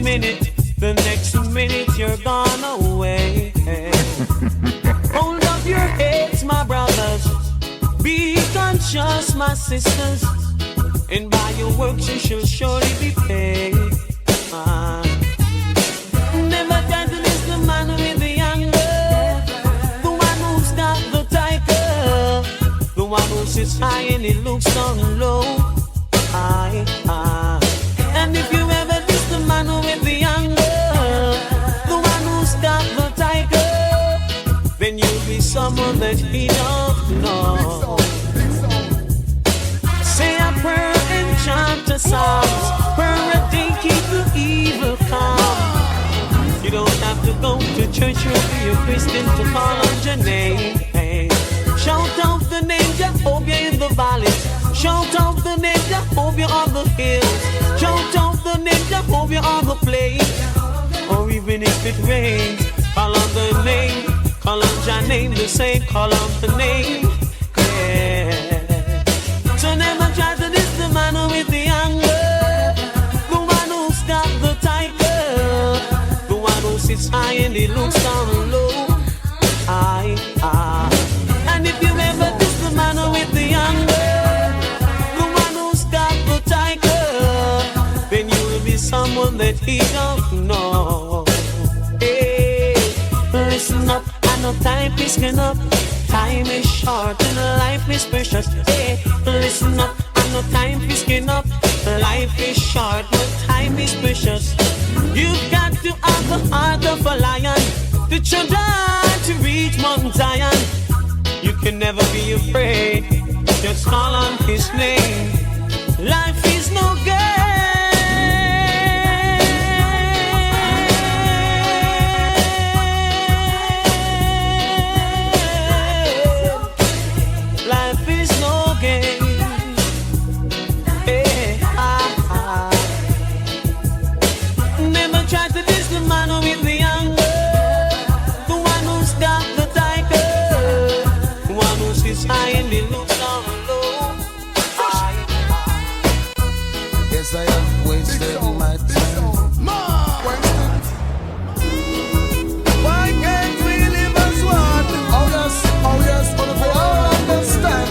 minute, the next minute you're gone away. Hold up your heads, my brothers. Be conscious, my sisters. And by your works you shall surely be paid. Never try to miss the man with the anger, the one who's got the tiger, the one who sits high and he looks down low. And if you ever miss the man with the anger, the one who's got the tiger, then you'll be someone that he don't know. Say a prayer and chant a psalm, prayer a day keep the evil calm. You don't have to go to church or be a Christian to call on your name. Hey. Shout out the name Jehovah in the valleys. Shout out the name Jehovah on the hills. Shout out the name Jehovah on the plain. Or even if it rains, call on the name. Call on your name the same. Call on the name. Yeah. So never try to diss the man with the anger, the one who's got the tiger, the one who sits high and he looks down low. And if you ever diss the man with the anger, the one who's got the tiger, then you will be someone that he don't know. Hey, listen up, I know time is getting up. Time is short and life is precious. Hey, listen up, I know time is getting up. Life is short, but time is precious. You've got to have the heart of a lion, to try to reach Mount Zion. You can never be afraid, just call on his name. Life is no game. Life is no game. Hey, Never try to diss the man with the anger, the one who's got the tiger, the one who sits high and he looks down low. Yes, I have wasted my time. Why can't we live as one? Oh yes, but if we all understand.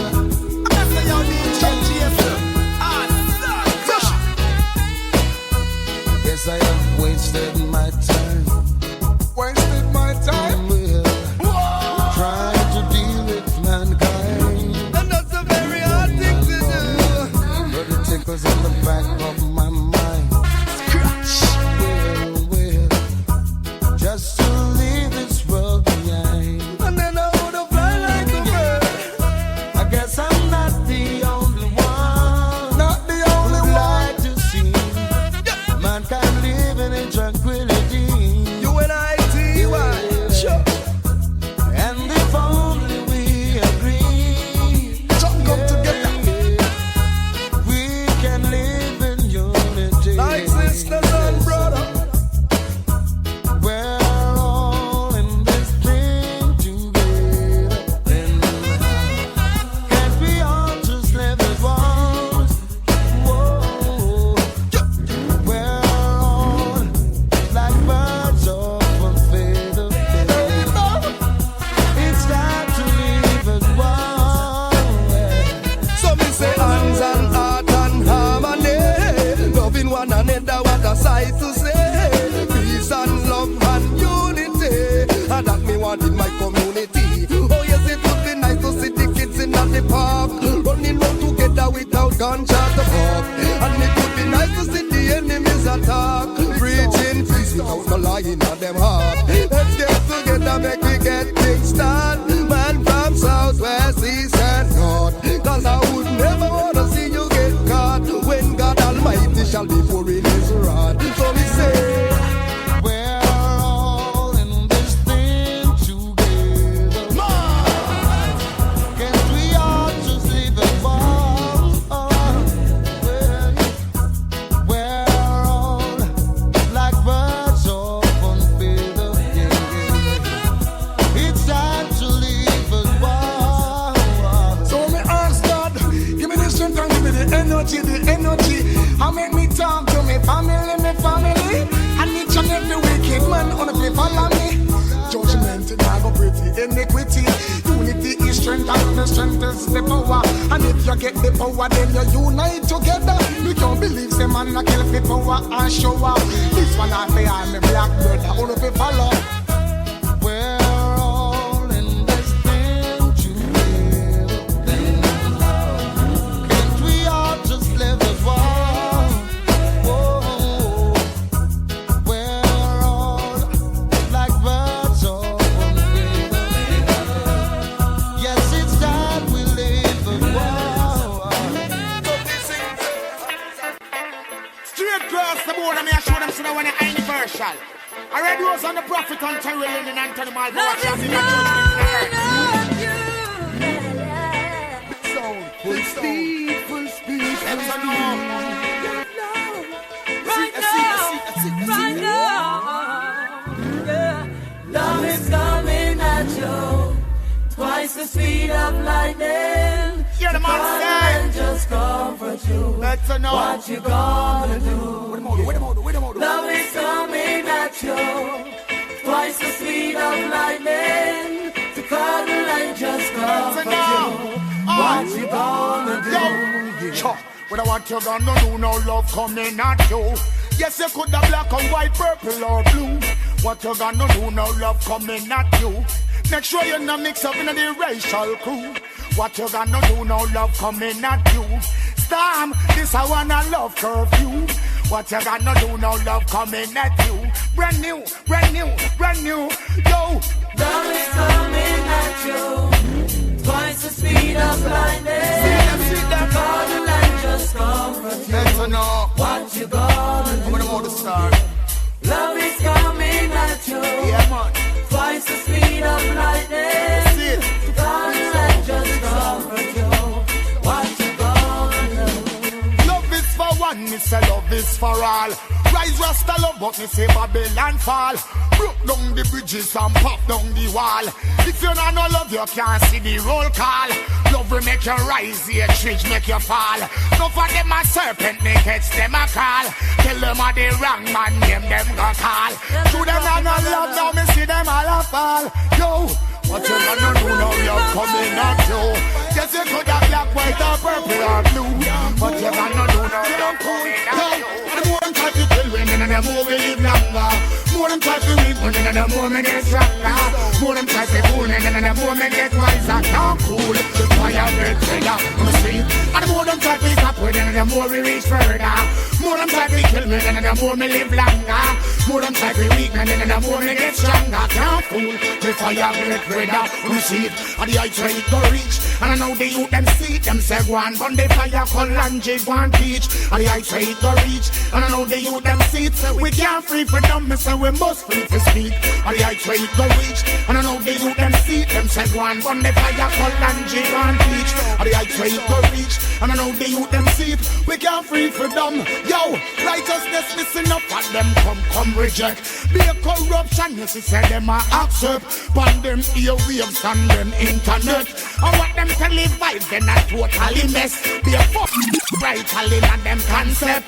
Yes, I have wasted my time. Wasted my time? Well, trying to deal with mankind. And that's a very hard thing to do. But it tickles in the back of my mind. Well, just to leave this world behind. And then I would have fly like a bird. I guess I'm not the only one. Not the only one to see mankind living in tranquility. You and I, T.Y. Sure. And if only we agree, come together, we can live in unity. Like sisters and brother, we're all in this thing together. Can't we all just live as one? Whoa. We're all like birds of a feather. It's time to leave as one. So me say hands and heart and harmony, loving one another, what a sight to say. Peace and love and unity, and that me want in my community. Oh yes, it would be nice to see the kids in the park, running round together without gunshot to fuck. And it would be nice to see the enemies attack, preaching peace without no lying on them heart. Let's get together, make we get things started. Man from south, west, east and north, cause I would never wanna see you get caught when God Almighty shall be pouring his rod. So we say, we're all in this thing together. Can't we all just live as one? We're all like birds of one feather. It's time to live as one. So me ask God, give me the strength and give me the energy. I make me talk to me family, and strength, and the strength is the power. And if you get the power, then you unite together. You can't believe the man that kill the power and show up. This one I say I'm a black brother, all of it follow. We're all in this thing together. Can't we all just live as one? Whoa. We're all like birds of one feather. Yes, it's time we live as one. Straight across the board, I show them so that when I ain't universal. I read those on the prophet on Terry Lynn and Anthony Malvo. Watch out in the judgment. Full speed. Right now, yeah. Love is coming at you, twice the speed of lightning. Hear the man say, just comfort you. Better know what you gonna do. Love is coming at you, twice the speed of lightning. To cuddle and just comfort you. What you gonna do? What I want you gonna do, no love coming at you. Yes, you could have black and white, purple or blue. What you gonna do, no love coming at you. Make sure you not mix up in the racial crew. What you gonna do, no love coming at you. Storm, this I wanna love curfew. What you gonna do, no love coming at you. Brand new, yo. Love is coming at you, twice the speed of lightning. Call the line, just comfort you. Better know what you gonna do. I'm gonna start. Love is coming at you, yeah, man. Twice the speed of lightning. Call the line, just comfort you. What you gonna do? Love is for one, me say love is for all. Rise Rasta love, but me say Babylon fall. Broke down the bridges and pop down the wall. If you don't know love, you can't see the roll call. Love will make you rise, the trees make you fall. No for them a serpent, make it them a call. Tell them a the wrong man, them go call. To them a no love, now me see them all a fall. Yo, what you gonna do now, love coming at you. Yes, you could have black, white or purple or blue. What you gonna do now, love coming at you. The more than try to kill women and the more we live longer. More than try to weak women and the more me get stronger. More than try to fool men and the more me get wiser. Not cool, the fire get redder on the street. And the more than try to stop with and the more we reach further. More than try to kill me and the more me live longer. More than try to weak men and the more me get stronger. Not cool, the fire get redder on the street. And the heights where it go reach. And I know the youth them see them say go on, but the fire call and J go and teach. And the heights where it go reach. And I know the youth them see it. We can't free for them, me say we must free to speak. And the heights where it go reach. And I know the youth them see it. Them say go on, but the fire call and J go and teach. And the heights where it go reach. And I know the youth them see it. We can't free for them. Yo, righteousness missing up and them come reject. Be a corruption, you see say them a accept. Pan them earwaves and them internet. And what them can live vibes, then a totally mess. Be a fuck right all in a them concept.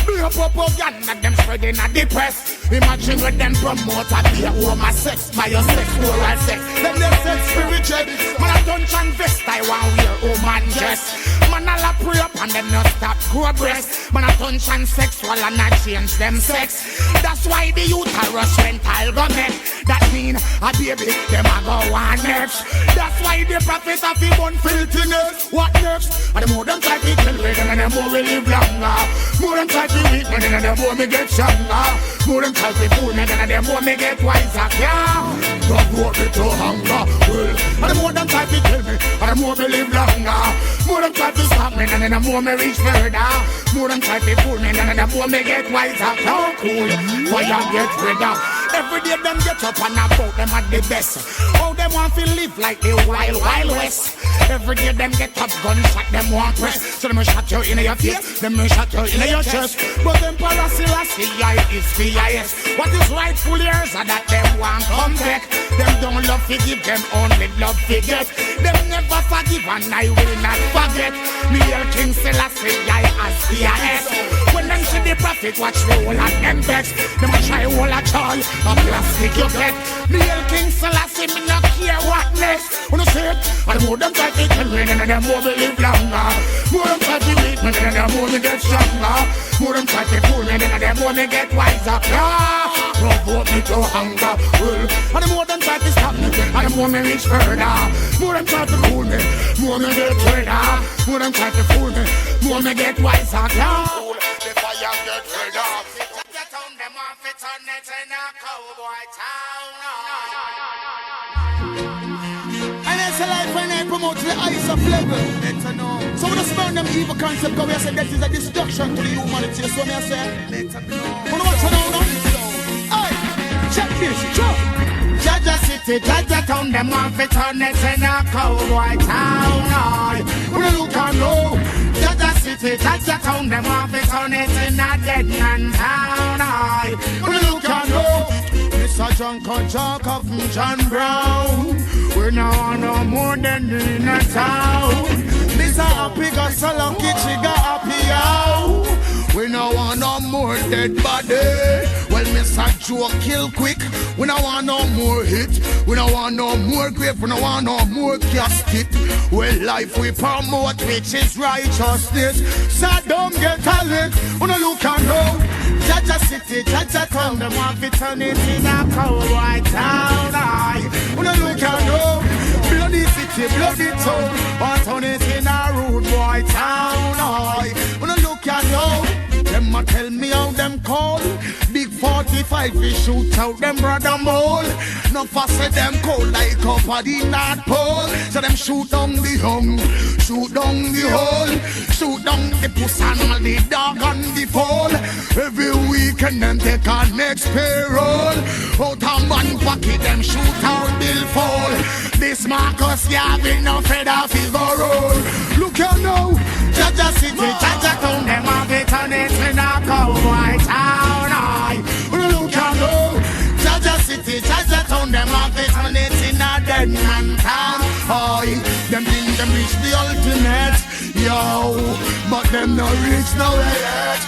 Be a propaganda, them spreading a the press. Imagine when them promote a be a woman sex, by your sex, oral sex. Them they sex spiritual. Man a touch and vest, I want wear woman dress. Man a la pray up and them not stop grow breast. Man a touch and sexual and not change them sex. That's why the youth are rush mental go make. That mean a baby, them a go on next. That's why the prophet of the born filthiness. What next? And the more them try to kill me, and the more we live longer. More them try to weak me, and the more me get stronger. More them try to fool me, and the more me get wiser. Yeah, God brought me to hunger. Well, and the more them try to kill me, and the more me live longer. More them try to stop me, and the more me reach further. More them try to fool me, and the more me get wiser. How cool, fire get redder. Every day them get up and about them at the best. How them want to live like the wild west. Every day them get up, gunshot them want press. So them shot you in your face, them shot you in your chest. But them Selassie is PIS. What is rightful yours are that them want come back. Them don't love to give, them only love to get. Them never forgive and I will not forget. Me King Selassie as PIS. When them see the profit, watch me all at them vex. Them a try all a tall, a plastic you get. The hell King Selassie, me not care what next. When you see it, and the more them try to kill me, and the more we live longer. More them try to beat me, and the more we get stronger. More them try to fool me, and the more me get wiser. Yeah, provoke me to hunger. Well, and the more them try to stop me, and the more me reach further. More them try to fool me, more me get redder. More them try to fool me, more me get wiser. Yeah, the fire get redder. Get on them off it on it in a cowboy town. And it's a life when they promote the ice of level. So when I spurn them evil concept, because we say that is a destruction to the humanity. So me I say, wanna watch it now? Hey, check this, drop. Jaja City, Jaja Town, them off it on it in a cowboy town. When you look and know, Jaja City, Jaja Town, them off it on it in a dead man town. When you look and know, Mr. Junker Jacob from John Brown. We now want no more than in a town. Mr. Happy got so lucky, she got happy out. We no want no more dead body. Well, Mr. Joe kill quick. We no want no more hit. We no want no more grave. We no want no more casket. Well, life we promote, which is righteousness. So don't get a lick. We no look and know. Jaja City, Jaja Town, them want to turn it in a cowboy town. We no look and know. Bloody city, bloody town, want turn it in a rude boy town. We no look and know. Them a tell me how them call. Big 45 we shoot out them brother mole. No faster them cold like up at the North Pole. So them shoot down the young, shoot down the hole, shoot down the puss and all the dog and the foal. Every weekend them take a next payroll. Out of man pocket them shoot out bill fall. This Marcus Gavin no fed off his go roll. Look here now, Jaja City, Jaja Town, them have it on it in a cowboy town. Look here now, Jaja City, Jaja Town, them have it on it in a dead man town. Them think them reach the ultimate, yo, but them no reach nowhere yet.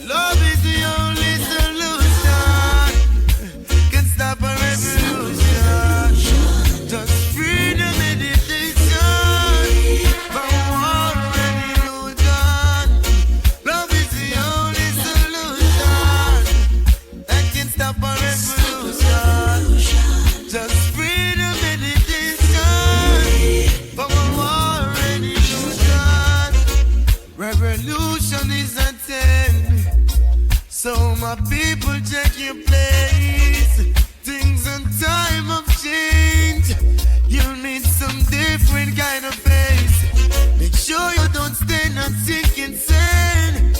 Love is the only solution. Can stop a revolution. Just freedom meditation. From war and illusion. Love is the only solution that can stop a revolution. Just freedom meditation. From war and illusion. Revolution is at hand. So my people check your place. Things and time of change. You need some different kind of face. Make sure you don't stay not sick insane.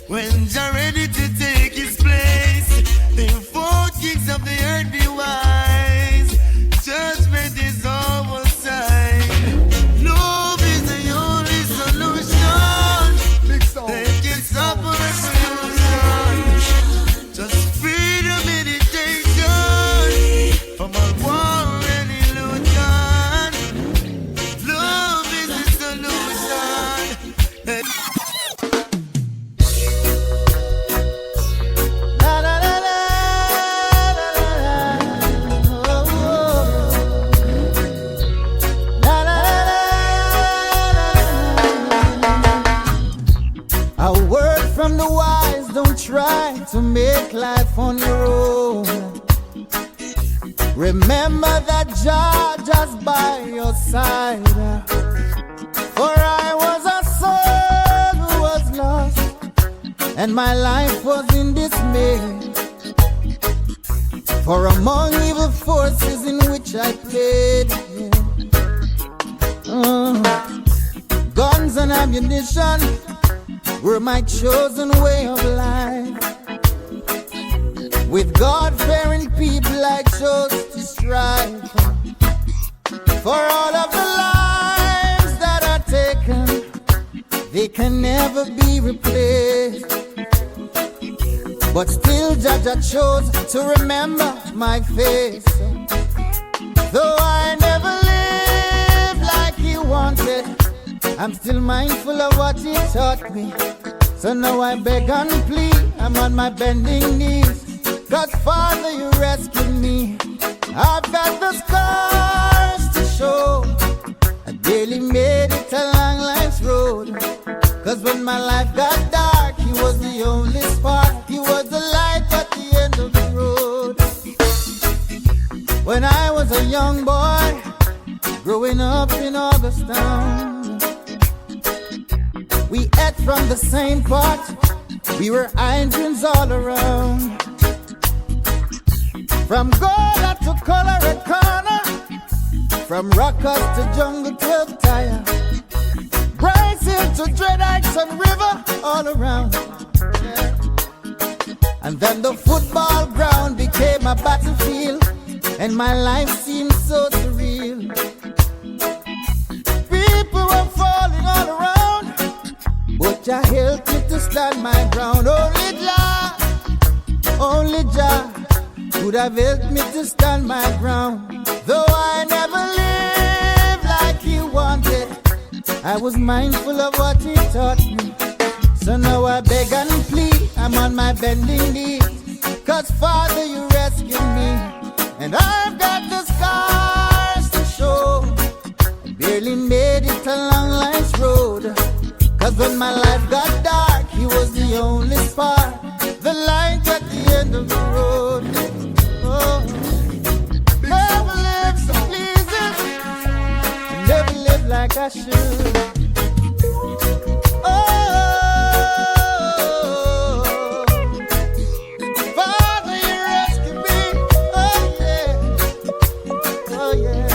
When you're ready to take his place. The 4 kings of the earth be wise. Judgment is oversight. Love is the only solution. They can stop a revolution. Just freedom meditation. From all war and illusion. Love is the solution. La la la la, la la la. A word from the wise, don't try to make life on your own. Remember that Jah just by your side. For I was a soul who was lost, and my life was in dismay. For among evil forces in which I played, guns and ammunition were my chosen way of life. With God-fearing people I chose to strive. For all of the lives that are taken, they can never be replaced. But still Jah chose to remember my face. Though I never lived like he wanted, I'm still mindful of what he taught me. So now I beg and plead, I'm on my bending knees. God, Father, you rescued me. I've got the scars to show. I barely made it along life's road. Cause when my life got dark, he was the only spark. He was the light at the end of the road. When I was a young boy, growing up in Augustown, we ate from the same pot. We were irons all around. From Gola to Colorado, from Rockers to Jungle 12 Tire, Bryson to Dread Heights and River, all around. Yeah. And then the football ground became a battlefield, and my life seemed so surreal. People were falling all around, but Jah helped me to stand my ground. Only Jah could have helped me to stand my ground. Though I never lived like he wanted, I was mindful of what he taught me. So now I beg and plead, I'm on my bending knees. Cause Father, you rescued me, and I've got the scars to show. I barely made it along life's road. Cause when my life got dark, he was the only spark, the light at the end of the road. Oh, never lived so pleasing, never lived like I should. Oh, Father, you rescued me. Oh yeah, oh yeah.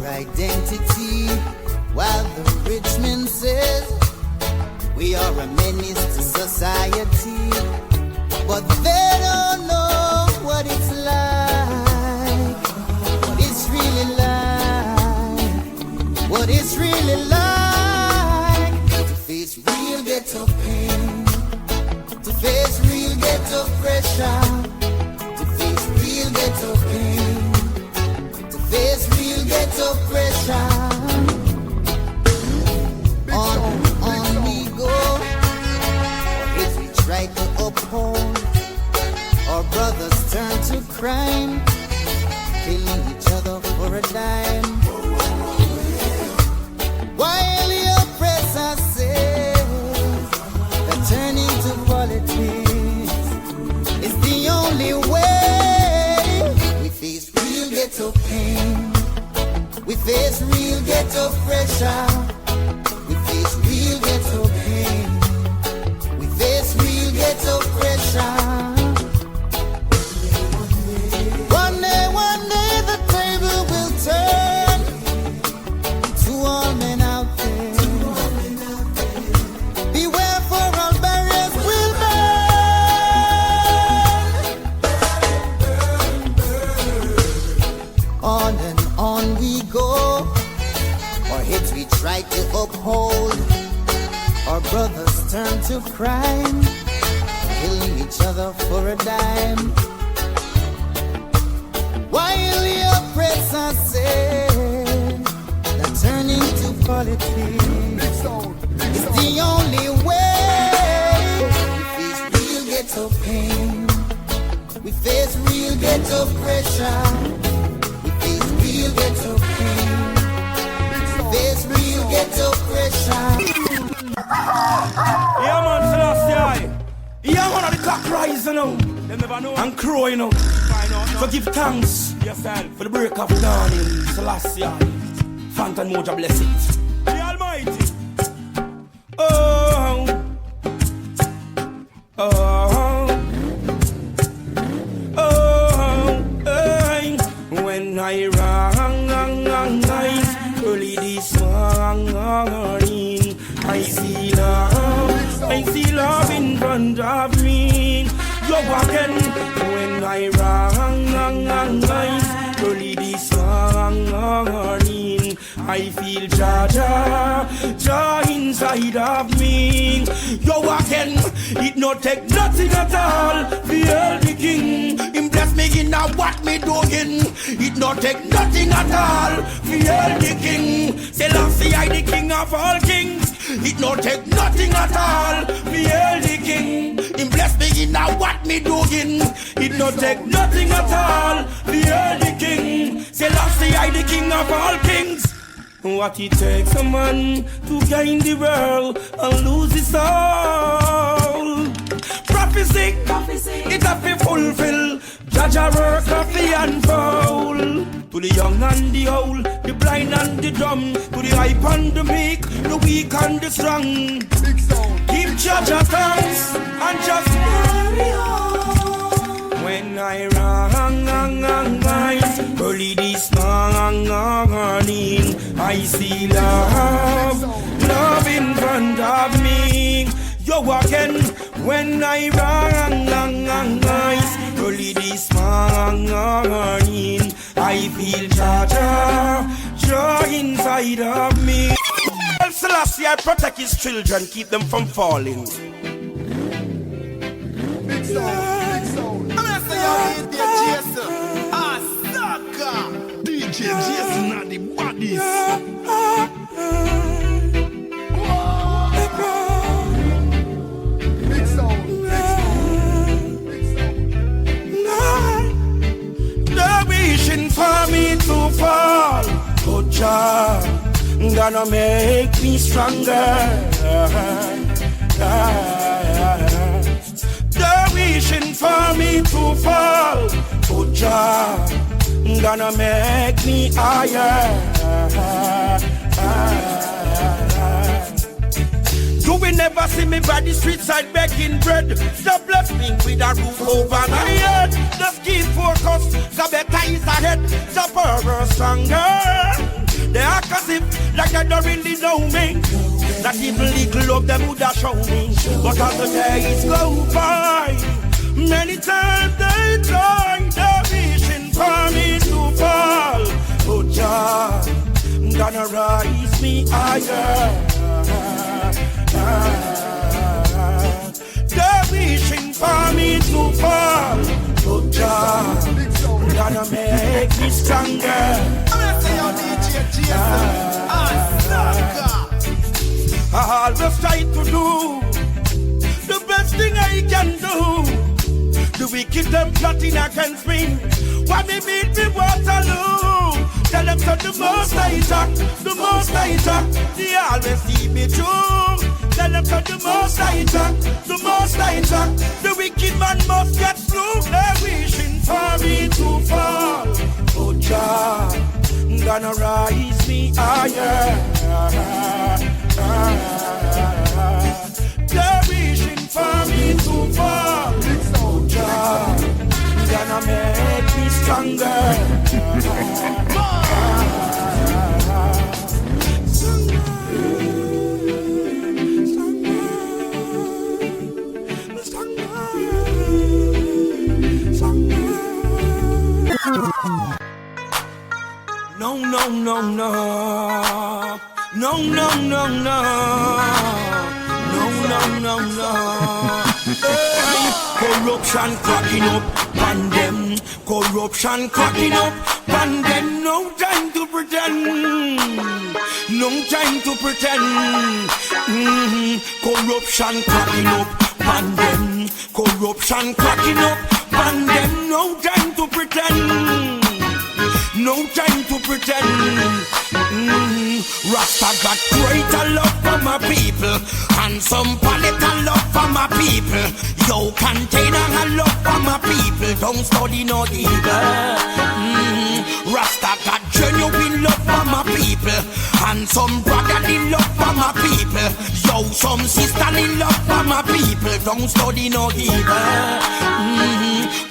Identity, while the rich man says we are a menace to society, but they don't know what it's like, what it's really like, what it's really like to face real ghetto pain, to face real ghetto pressure, to face real ghetto pain, to face real ghetto pressure. On we go. If we try to uphold, our brothers turn to crime, killing each other for a dime. While the oppressor says that turning to politics is the only way. We face real ghetto pain, we face real ghetto pressure, we face real ghetto pain, we face real ghetto pressure. One day the table will turn to all men out there. Beware, for all barriers will burn. On and on we go. Our heads we try to uphold, our brothers turn to crime, killing each other for a dime. While the oppressor says that turning to politics is the only way. We face real ghetto pain, we face real ghetto pressure, we face real ghetto pain, face real ghetto pressure. Yeah, man, Celestia. Yeah, man, the cock rising now. They never know. And crowing now. So give thanks yourself for the break of dawning, Celestia. Fountain Moja bless it. The Almighty. Oh, oh, oh, hey. When I rang, early this morning, I see love in front of me. Yo again, when I wrong, early this morning, I feel Jah inside of me. Yo again, it no take nothing at all. Feel the king, him bless me in now what me doing. It no take nothing at all. Feel the king, Selassie I the king of all kings. It no take nothing at all. Feel the king, him bless me in now what me doing. It no take nothing at all. Feel the king, Selassie I the king of all kings. What it takes a man to gain the world and lose his soul. Prophecy, it have to fulfill. Jah work of the unfold. To the young and the old, the blind and the dumb, to the hype and the meek, the weak and the strong. Give Jah thanks and just carry on. When I rang, early this morning, I see love in front of me. Yo again, when I rang, early this morning, I feel Jah inside of me. Selassie, I protect his children, keep them from falling. Big sound. I'm gonna say y'all need Jason. DJ Jason and the bodies. Big sound. They're wishing for me to fall, but Jah gonna make me stronger. They're wishing for me to fall, but Jah gonna make me higher. You will never see me by the street side begging bread. Stop blessing with a roof over my head. Just keep focused, the better is ahead. The power stronger. They act as if like they don't really know me. That even little of them would have shown me. But as the days go by, many times they try, they're wishing for me to fall. But Jah gonna rise me higher. They're wishing for me to fall. But Jah gonna make me stronger. I always try to do the best thing I can do. The wicked them plotting against me. Why me beat me Waterloo? Tell them to the most I talk, the most I talk. They always see me through. Tell them to the most I talk, the most I talk. The wicked man must get through. They're wishing for me to fall. Oh Jah gonna rise me higher. They're wishing for me to fall. Oh Jah gonna make me stronger. No. Hey, corruption cracking up, and them corruption cracking up, and them no time to pretend. No time to pretend. Corruption cracking up, and them corruption cracking up, and them no time to pretend. No time to pretend. Rasta got greater love for my people, and some political love for my people. Yo, container a love for my people. Don't study no evil. Rasta got genuine love for my people, and some brotherly love for my people. Yo, some sisterly love for my people. Don't study no evil.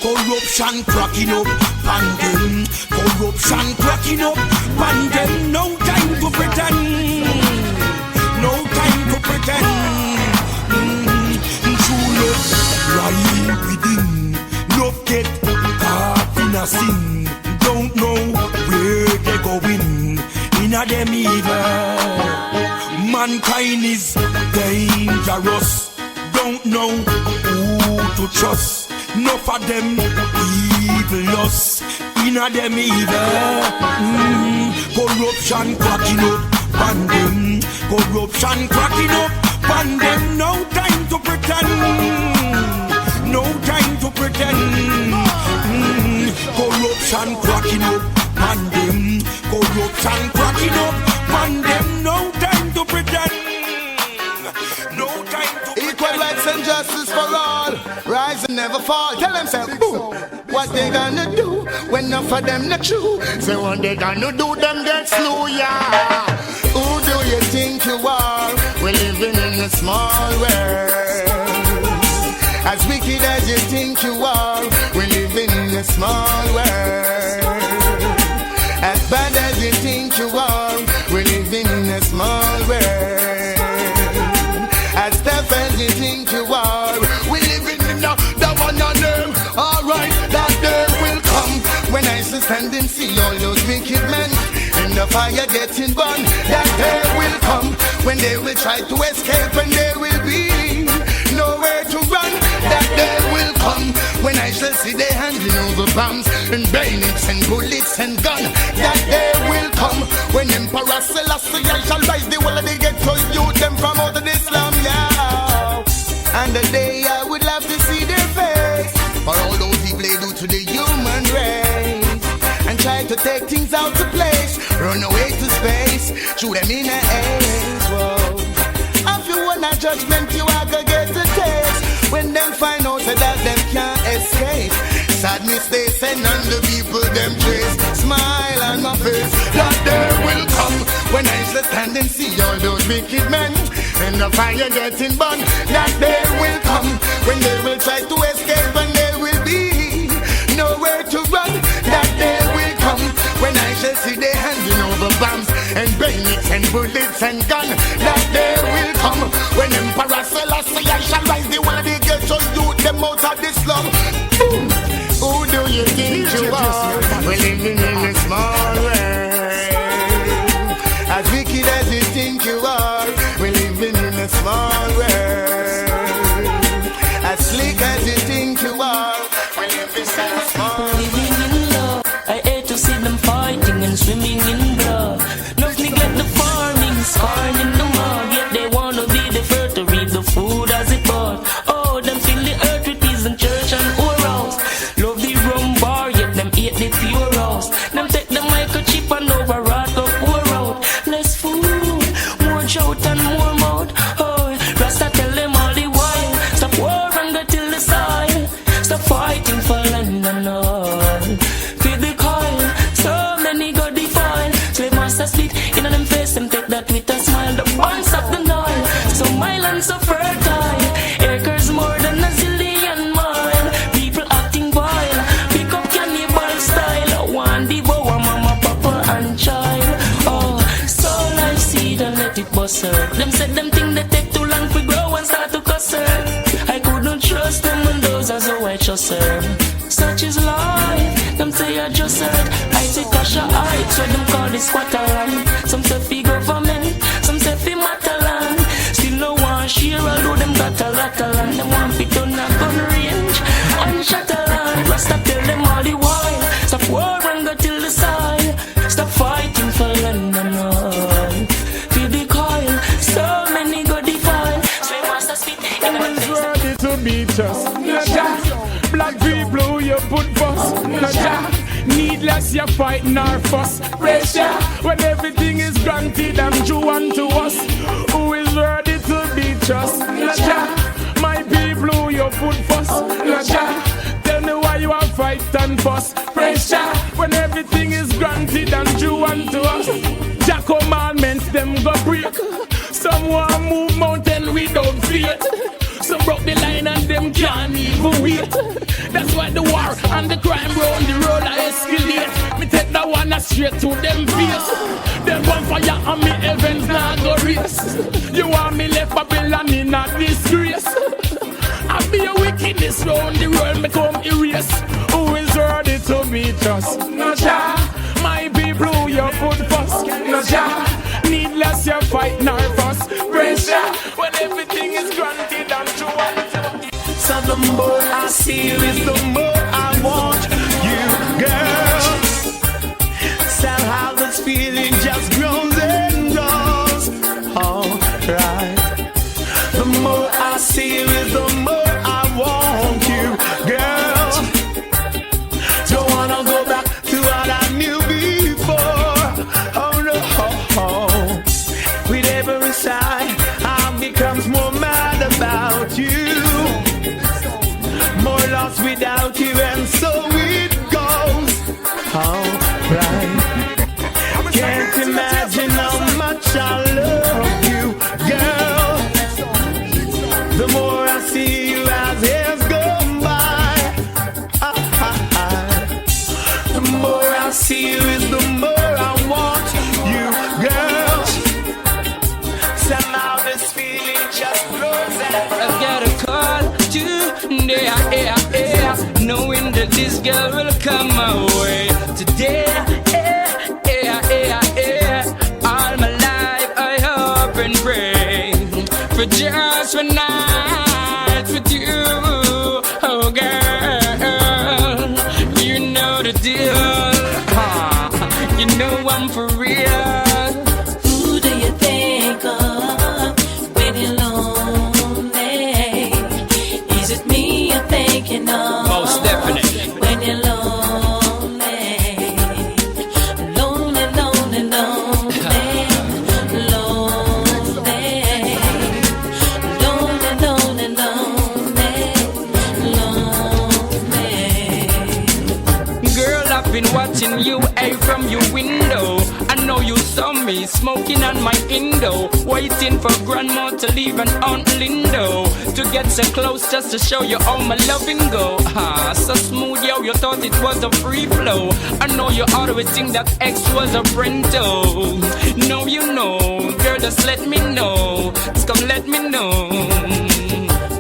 Corruption cracking up, and them corruption cracking up, and them no time to pretend. No time to pretend. True love right within. Love get caught in a sin. Don't know where they going. In a them evil. Mankind is dangerous. Don't know who to trust. Enough of them evil us. In a them evil. Corruption cracking up. And them corruption cracking up. And them no time to pretend. No time to pretend. Corruption cracking up. And them corruption cracking up. And them no time to pretend. No time to pretend. Equal rights and justice for all. Rise and never fall. Tell them, say, boo. What they gonna do when enough of them not true? Say what they gonna do, them get slew, yeah. Who do you think you are? We're living in a small world. As wicked as you think you are, we're living in a small world. As bad as you think you are, we're living in a small world. As tough as you think you are, we're living in the one on them. Alright, that day will come when I still stand and see all those wicked men in the fire getting burned. That day will come when they will try to escape and there will be nowhere to run. That day will come when I shall see they handing over bombs and bayonets and bullets and guns. That day will come when Emperor Selassie I shall rise the whole of the ghetto youth them from out of Islam, yeah. And the day I would love to see their face for all those evil they do to the human race and try to take things out of place, run away to space, shoot them in the air. Whoa. If you want a judgment, you are gonna get a taste when them find out that them can't escape. Sadness they send on the people them trace. Smile on my face. That day will come when I shall stand and see all those wicked men in the fire getting burned. That day will come when they will try to escape and there will be nowhere to run. That day will come when I shall see they handing over bombs and bayonets and bullets and guns. That day will come when Emperor Selassie I shall rise the one of the ghetto youth them out of this slum. Who do you think you are? We're living in a small world. As wicked as you think you are, we're living in a small world. As slick as you think you are, we're living in a small world. Living in love, I hate to see them fighting and swimming in blood. Not neglect the farming, scarred in the mud. Yet they wanna be the first to reap the food as it bought. Oh, them fill the earth with peace and church and orals. Love the rum bar, yet them eat the pure house. Them take the microchip and override the pour out. Less food, more shout and more mouth. Oh, Rasta tell them all the while. Stop war and go till the side. Stop fighting for land and all. Feed the coil, so many go defile. Slave master split in on them face, them take that with a smile. The bonds of the Nile, so mile and so fertile. Acres more than a zillion mile. People acting vile, pick up cannibal style. One devour mama, papa and child. Oh, so life seed and let it bust her. Them said them think they take too long to grow and start to cuss her. I couldn't trust them and those as a white trust her. Such is life, them say I just heard. I say Kasha heights, so them call this Squatterland. Some say fi government, some say fi Matalan. Still no one share, although them got a lot of land. Them want fi turn a gun range and Shatterland. Rasta tell them all the while, stop war and go till the side. Stop fighting for land and all. Feel the coil, so many go defile. Sway master speak in the face. Ready to beat us. Black people, you put fuss. Needless, you fighting our fuss. Pressure, when everything is granted and true unto us. Who is ready to beat us? My people, you put fuss. Tell me why you are fight and fuss. Pressure, when everything is granted and true unto us. Jah commandments, them go break. Someone move mountain without faith. Some broke the line and them can't even wait. That's why the war and the crime round the road I escalate. Me take that one straight to them face. Them one fire and me heavens now go race. You want me left Babylon in a disgrace. I be a wickedness round the world become erased. Who is ready to beat us? No Jah. My people who you put first. No Jah. Needless you fight nor fuss. Praise Jah when everything is granted and true. So the more I see you is the more I want you, girl. Somehow this feeling just grows and grows. Alright. The more I see you is the more I want you, girl. Don't wanna go back to what I knew before. Oh no. With every sigh, I becomes more mad about you. More lost without you, and so it goes. Alright. Can't imagine how much I love you, girl. The more I see you as years go by, the more I see you is the more I want you, girl. Somehow this feeling just grows out. I've got a call today, knowing that this girl will come my way today. All my life I hope and pray for just one night with you, oh girl. You know the deal, you know I'm for real. Who do you think of when you're lonely? Is it me you're thinking of? Most definitely. When you're lonely, lonely, lonely, lonely, lonely, lonely, lonely. Girl, I've been watching you from your window. I know you saw me smoking on my Indo, waiting for grandma to leave an Aunt Lindo to get so close just to show you all my loving go. So smooth, yo, you thought it was a free flow. I know you always think that X was a friend too. No, you know, girl, just let me know. Just come let me know.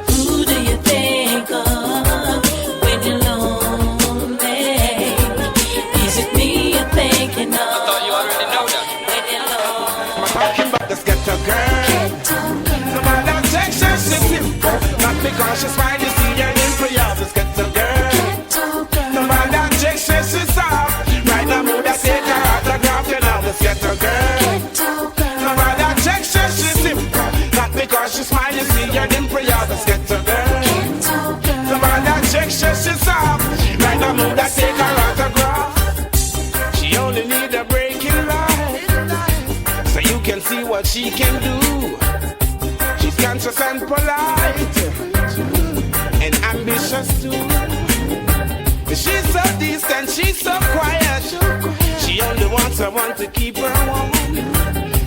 Who do you think of when you're lonely? Is it me you're thinking of? I thought you already know that. When you're lonely. Talking about this ghetto girl. No matter section, she's simple. Not because she's fine, you see her in prayer. This ghetto girl. No matter section, she's soft. Right now, mood I take her autograph. You know this ghetto girl. No matter section, she's simple. Not because she's fine, you see her in prayer. This ghetto girl. No matter section, she's soft. Right now, mood I take her autograph. She only need a break in life, so you can see what she can do. She's conscious and polite, and ambitious too. She's so distant, she's so quiet. She only wants someone to keep her warm.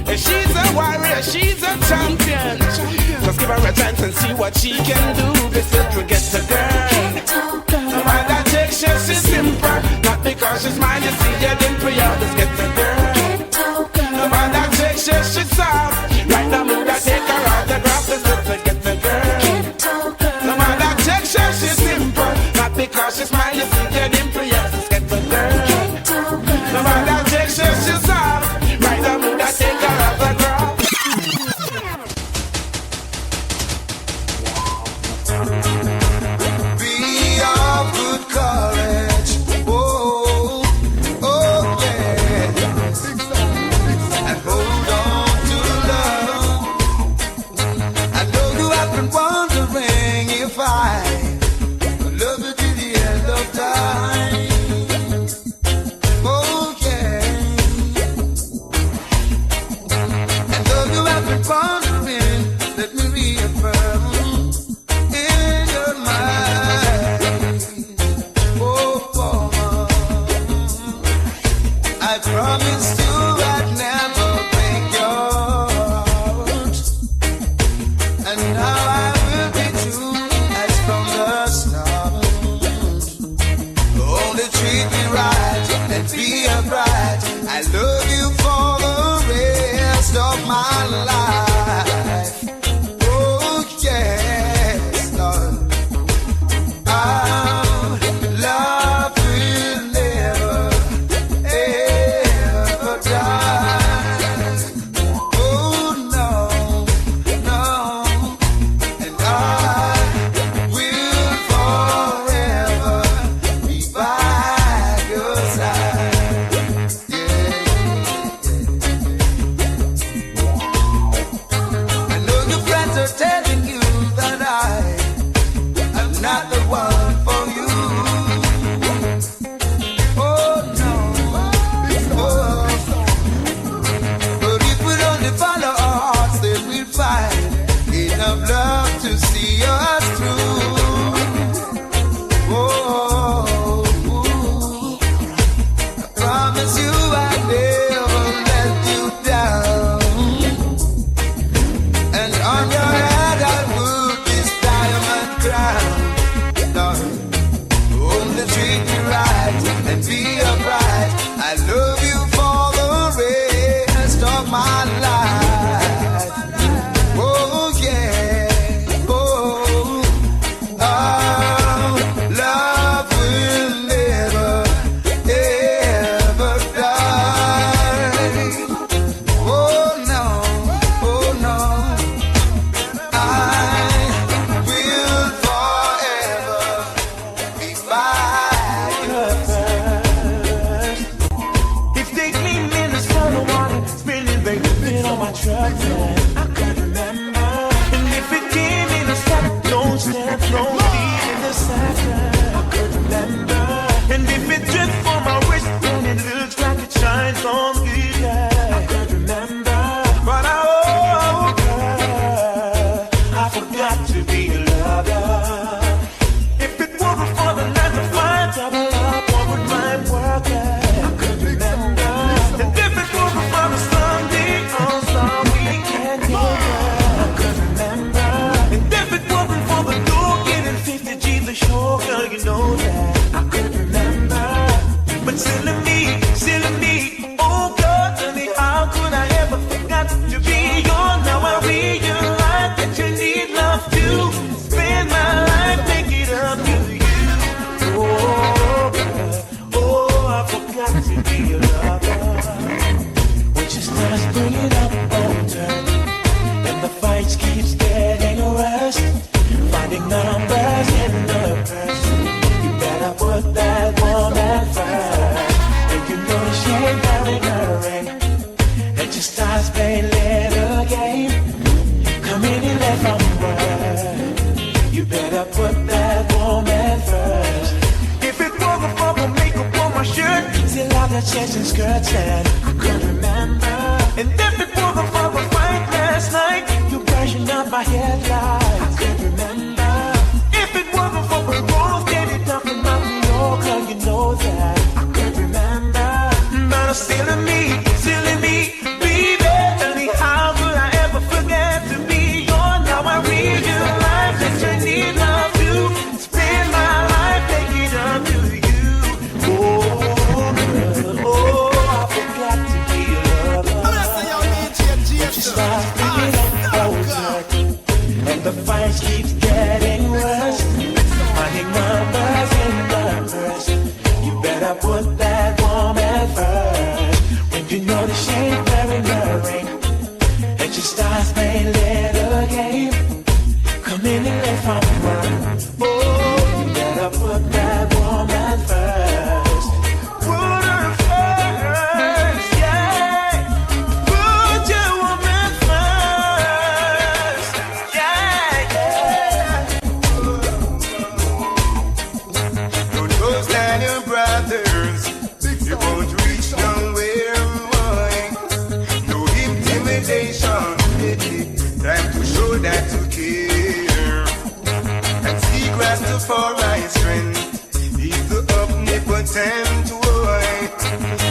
And she's a warrior, she's a champion. Just give her a chance and see what she can do. This little ghetto girl. No matter takes she's simple. Not because she's mine, you see her in prayer. This ghetto girl. No matter takes she's soft. Right now, mood I take her autograph. This little ghetto girl. No matter takes she's simple. Not because she's mine, you see her in prayer. This ghetto girl. No matter takes she's soft. Right now, mood I take her autograph. Be Oh, girl, you know that I could remember. But still in me. Oh, girl, tell me how could I ever forget to be yours? Now I realize that you need love too. Spend my life making it up to you. Oh, girl, oh, I forgot to be your lover. When she starts bringing up on turn, and the fights keeps getting worse, finding numbers in the purse. You better put that woman first. And you know she ain't wearing her ring, and she starts playing little game, coming in late from work. You better put that woman first. If it wasn't for the makeup on my shirt, still out the chest and skirts, and I could remember. And if it wasn't for the fight last night, you brushing up my headlights, I could remember. If it wasn't for the road, steady talking about me, oh, girl, you know that I could remember. But I'm still in me, baby. Tell me how could I ever forget to be yours? Now I realize that you need love too. Spend my life making it up to you. Oh, girl, oh, I forgot to be your lover. She starts picking up closer, and the fight keeps getting worse. Finding numbers in the purse. You better put that woman first. When you know that she ain't wearing her ring, and she starts playing little game, coming in late from work. Oh, you better put that woman first. Put her first, yeah. Put your woman first, yeah, yeah. Those and your brothers, you won't reach nowhere, boy. No intimidation, time to show that you care. And seek Rastafari's strength, he's the omnipotent boy.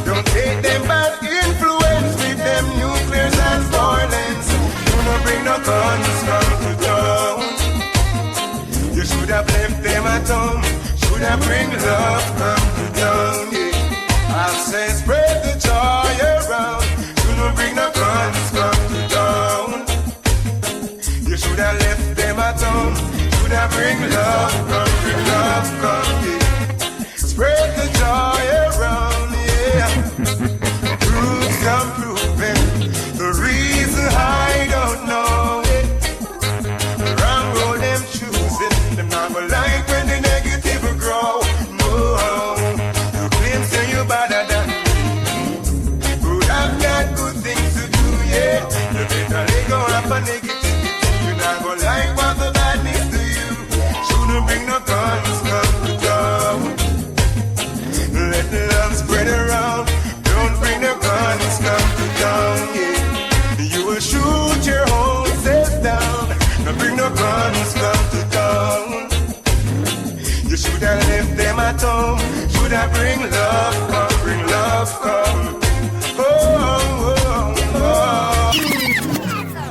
Don't take them bad influence with them nuclears and violence. Do not bring no guns come to town. You should have left them at home. Should have bring love come to town, yeah. I say spread the joy around. Should not bring no guns come to town. You should have left them at home. Should have bring love come, yeah. Spread the joy around, yeah. Proofs come proving. The reason I don't know it. The wrong road them choosing. Them not gonna like when the negative will grow. No, you claim say you better than me, but I've got good things to do, yeah. You better let go of a negativity. You're not gonna like what the badness do you. Shouldn't bring no guns come to town. Let the love spread around. Don't bring the guns come to town, yeah. You will shoot your whole self down. Don't bring no guns come to town. You should have left them at home. Should have bring love come. Oh, oh, oh.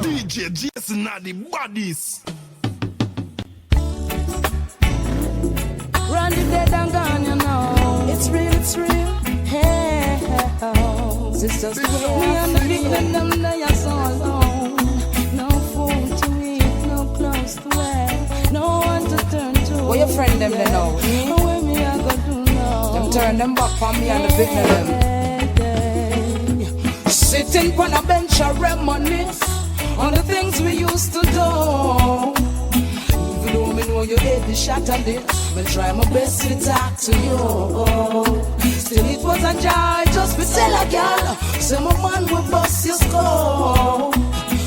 DJ Jason at the bodies. Run the dead and gone, you know. It's real, it's real. Hey, sisters, me and the big men, them they are so alone. No food to eat, no clothes to wear, no one to turn to. What your friend them they know? Where me I go to now? Them turn them back for me and the big men them. Sitting on a bench and reminisce on the things we used to do. Even though me know you hate the shot and this, me try my best to talk to you. Still it was a joy just to tell a girl, say my man will bust your skull.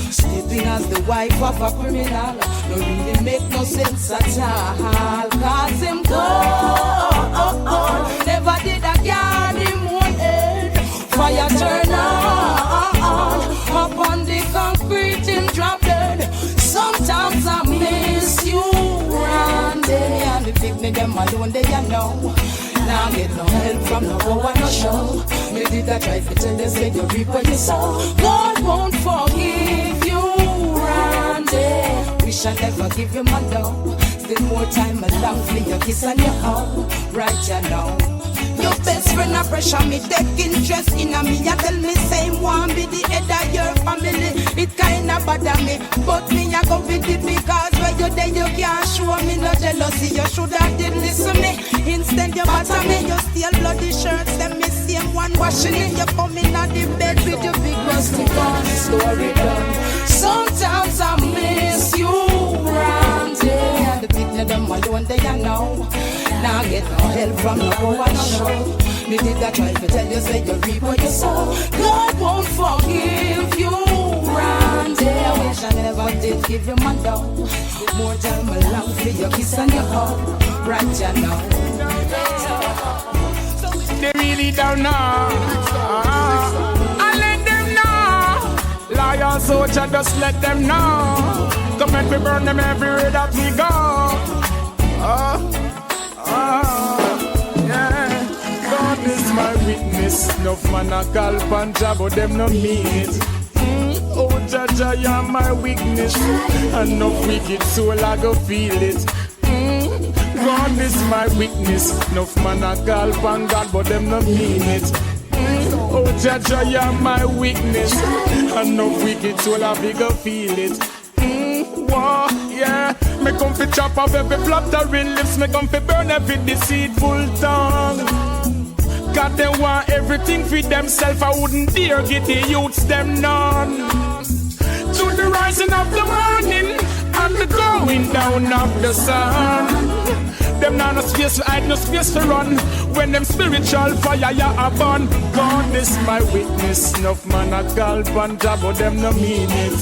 Sleeping as the wife of a criminal, no really make no sense at all. Cause him gone, never did a girl him one head. Fire turn on, up on the concrete him drop dead. Sometimes I miss you, Randy. And the big me them alone they you know. Now get no help from no one no show. Me did I try to tell you say you reap what you sow. God won't forgive you, Randy. We shall never give you my love. Wasting more time along for your kiss and your hug. Right, you know. Your best friend a pressure me, take interest in a me. You tell me same one be the head of your family. It kinda bother me, but me a go with it because when you there you can't show me no jealousy. You should have did listen me. Instead you bother me, you steal bloody shirts. Them me same one washing it. You come in at the bed with your big rusty gun. Story done. Sometimes I miss you round here. And the people them alone they you know. Now get no help from no one show. Me did that try to tell you, say you reap what you sow. God won't forgive you round here. Wish I never did give you my dough. More time along for your kiss and your hug. Right you know. They really don't know. I let them know. Liar soldier, just let them know. Come and we burn them everywhere that we go. Yeah. God is my witness. No man a call panja, but them no mean it. Oh, Jah, you're my weakness. And no wicked soul I go feel it. God is my weakness. No man a call pan God, but them no mean it. Oh, Jah, you're my weakness. And no wicked soul I go feel it. Whoa, yeah. Me come fi chop off every flattering lips. Me come fi burn every deceitful tongue. God, they want everything for themselves. I wouldn't dare get the youths them none. To the rising of the morning and the going down of the sun. Them not no space to hide, no space to run. When them spiritual fire ya burn. God is my witness. Enough man a call panja, but them no mean it.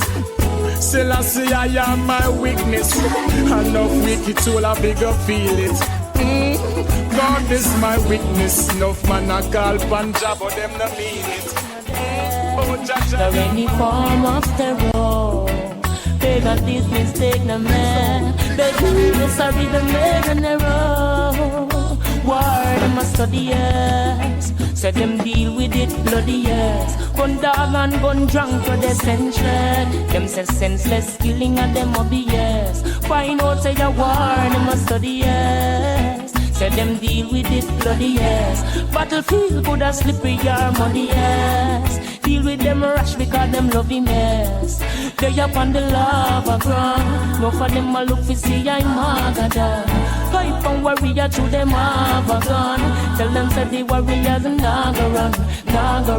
Still I say I am my weakness. Enough wicked soul I bigger feel it. God is my witness. Enough man a call panja, but them no mean it. Oh, Jah, or any form of terror. They got this mistake, no man. They do this, sorry, the made an error. War, them a study years. Said them deal with it, bloody years. Gun dog and gun drunk for the century. Them say senseless killing and them obvious. Find out say the war, them a study years. Said them deal with it, bloody years. Battlefield could have slippery or muddy years. Deal with them rush because them love him mess. They up on the lava ground. No for them a look for see I'm Magada. Hype and warrior to them have a gun. Tell them say the warriors naga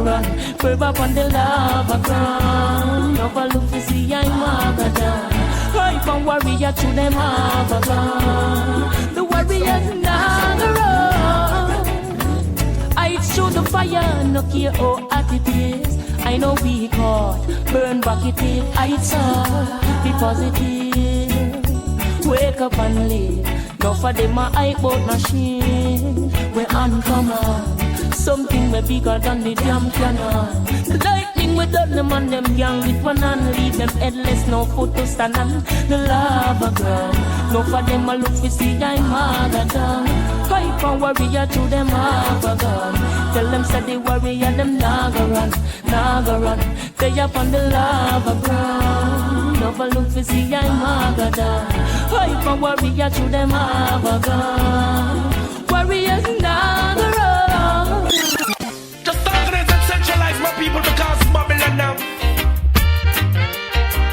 run. Curve up on the lava ground. No for look for see I'm Magada. Hype and warrior to them have a gun. The warriors naga run. I show the fire, no care how hot it is. I know we caught, burn back it is. I saw, be positive. Wake up and live. No for them a hype out machine. We uncommon. Something we bigger than the damn cannon. The lightning we done them and them young with one and leave them headless, no foot to stand on the lava ground. No for them a look for see I'm Magada. Hype and warrior to them have a gun. Tell them say the warrior them naga run. They up on the lava ground. No for look for see I'm Magada. Hype and warrior to them have a gun. Warriors naga run. Just organize and centralize my people because Babylon now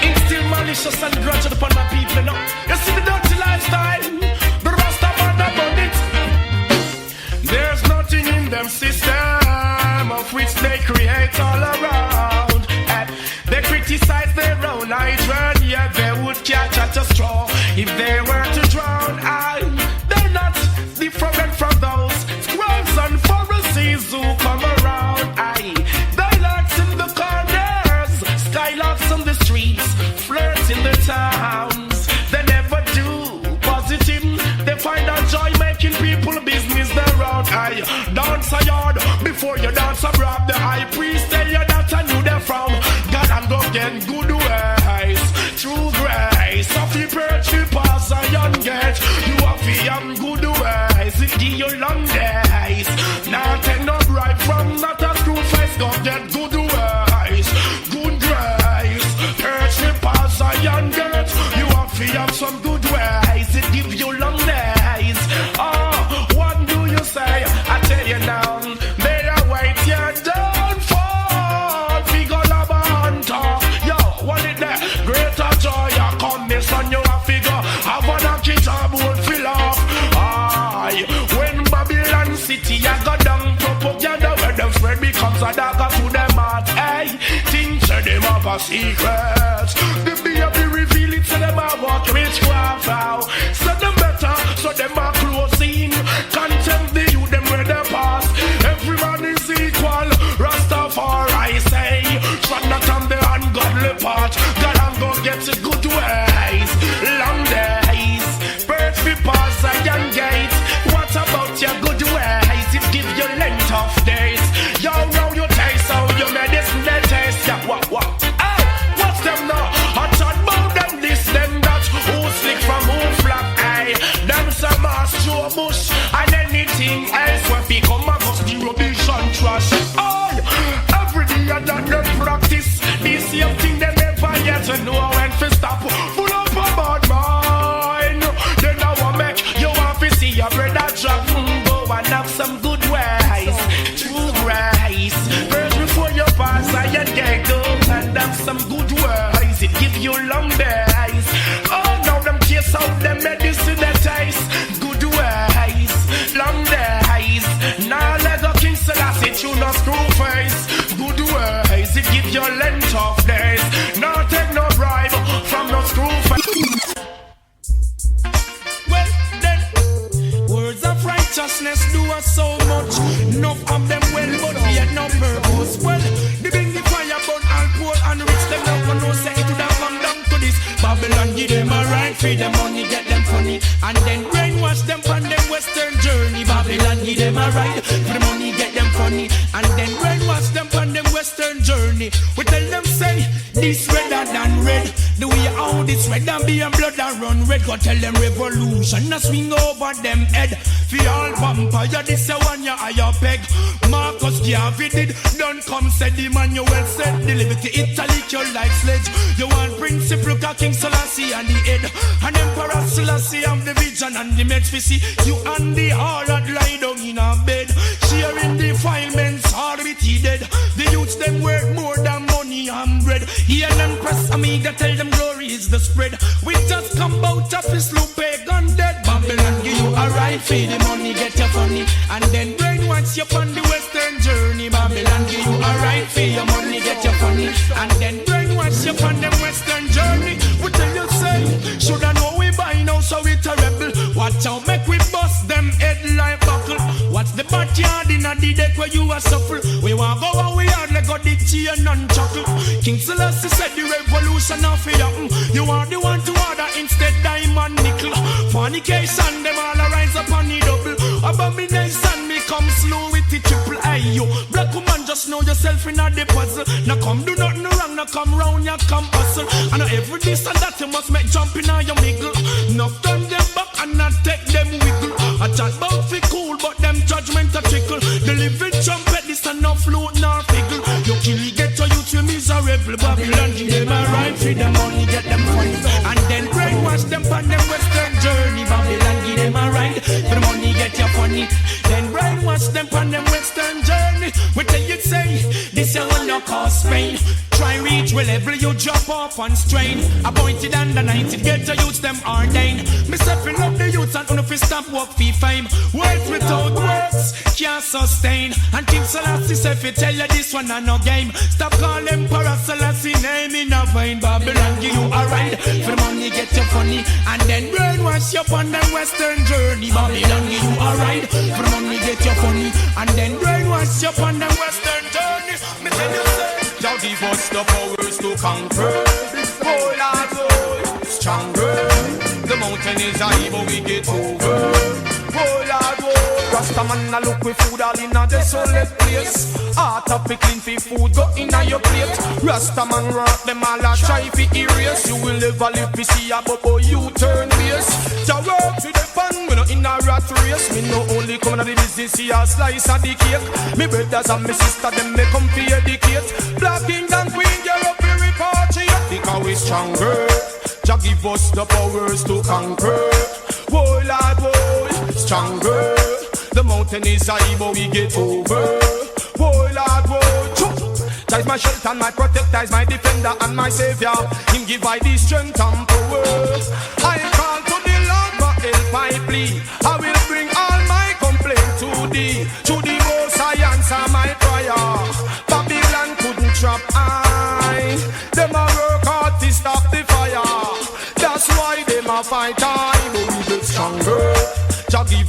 instill malicious and grudge upon my people now. You see the dirty lifestyle, the rest of man about it. There's nothing in them system of which they create all around. And they criticize their own children, yeah, they would catch at a straw if they were to drown. They're not different from those scribes and Pharisees who come around. They lurks in the corners, skylarks on the streets, flirts in the towns. They never do positive. They find a joy making people business their own. Dance a yard before you dance abroad. The high priest tell you that I knew them from God and go get good ways. True grace of the perch you pass a young gate. You have the good ways, it give you long days. Now take no bribe from not a screw face. Go get good ways, good grace. Perch you pass a young gate. You have some good ways, it give you a dagger to them heart. Hey, things say them have a secret. The baby reveal it, so them a walk witchcraft out. So them better, so them a closing. Contempt the youth, them where they pass. Every man is equal, Rastafari say. Shut that on the ungodly part. God and go get the good ways. Long days, birds be pass a young gate. What about your good ways? It give you length of days. Yo, now you taste how you medicine they taste. Yeah, what? Hey, what's them now? I thought about them this, them that. Who slick from who flap, hey. Them some ass Joe Bush and anything else when we come across the rubbish and trash. Oh, every day that them practice this same thing they never yet to know when to stop. Full up a bad mind. Then I want make you want to see your brother drop. Go and have some good ways, true grace. First before you pass, I get go and have some good ways. It give you long days. Oh, now them chase out them medicine that taste. Good ways, long days. Now let go King Selassie, you no screw face. Good ways, it give you length of days. Now take no bribe from no screw face. Well then, words of righteousness do us so much. Enough of them well, but we had no purpose. Well, the bring the fire burn all poor and rich. Them not gonna know say it would have come down to this. Babylon give them a right, feed them money, get them funny, and then brainwash them on them western journey. Babylon give them a right, for the money, get them funny, and then brainwash them on them western journey. We tell them say this redder than red. The way how this red and be and blood and run red. Go tell them revolution a swing over them head. For all vampire, this a one ya higher peg. Marcus Garvey did don't come said the man you well said. The liberty Italy your like sledge. You want principle King Selassie and the head, and Emperor Selassie and the vision and the meds. We see you and the hard lie down in a bed, sharing defilements all with he dead. The youths them worth more than money and bread. Hear them press amiga, tell them glory is the spread. We just come out of his loop pagan dead. Babylon give you a right, feed the money, get your funny, and then brainwash you on the western journey. Babylon give you a right, feed your money, get your funny, and then brainwash you on the western journey. We tell you say, shoulda know we buy now, so we terrible. Watch out, make we bust them head like buckle. Watch the backyard in a the deck where you are suffer. We want go and we hard like got the chain and chuckle. King Selassie said the revolution of it happen. You are the one to order instead diamond nickel. Fornication, them all rise up on the double. Abomination become slow with the triple. Hey yo, black woman, just know yourself in a the puzzle. Now come do nothing wrong, now come round, ya come hustle. I know every this and that you must make jumping on your miggle. Knock turn them back and not take them wiggle. I chat bout fi cool, but them judgment a trickle. The living trumpet, this and no flute nor figgle. You kill, get to youth, you miserable. Babylon give them a right, feed them money, get them funny, and then brainwash them on them western journey. Babylon give them a right, for the money, get your funny, then brainwash them on them western journey. We tell you say, this you will not cause pain. Try reach well level you drop off and strain. Appointed and anointed, get to use them ordained. Me stepping up the youths and on stop work fee fame. Words without words can't sustain. And King Selassie say if you tell you this one and no game. Stop calling Emperor Selassie name in a vain. Babylon give you a ride, for the money get you funny, and then brainwash you on them western journey. Babylon give you a ride, for the money get you funny, and then brainwash you on them western journey. Me tell you say, Jah give us the powers to conquer. Oh Lord, oh, stronger. The mountain is high, but we get over. Oh Lord, oh, Rastaman a look with food all in a desolate place. Heart of clean for food go in a your plate. Rastaman rock them all a try fi erase. You will never live to see a bubble you turn base. Jah work to the pan, we no in a rat race. Me no only come to the business, see a slice of the cake. Me brothers and me sister them me come fi educate. Black king and queen, you're up here repatriate. Because we stronger. Jah give us the powers to conquer. Whoa Lord, whoa, stronger. The mountain is high, but we get over. Whoa Lord, whoa, Jah is my shelter and my protector, is my defender and my savior. Him give I the strength and power. I call to the Lord for help, I plea. I will bring all my complaint to thee. To the most I answer my prayer.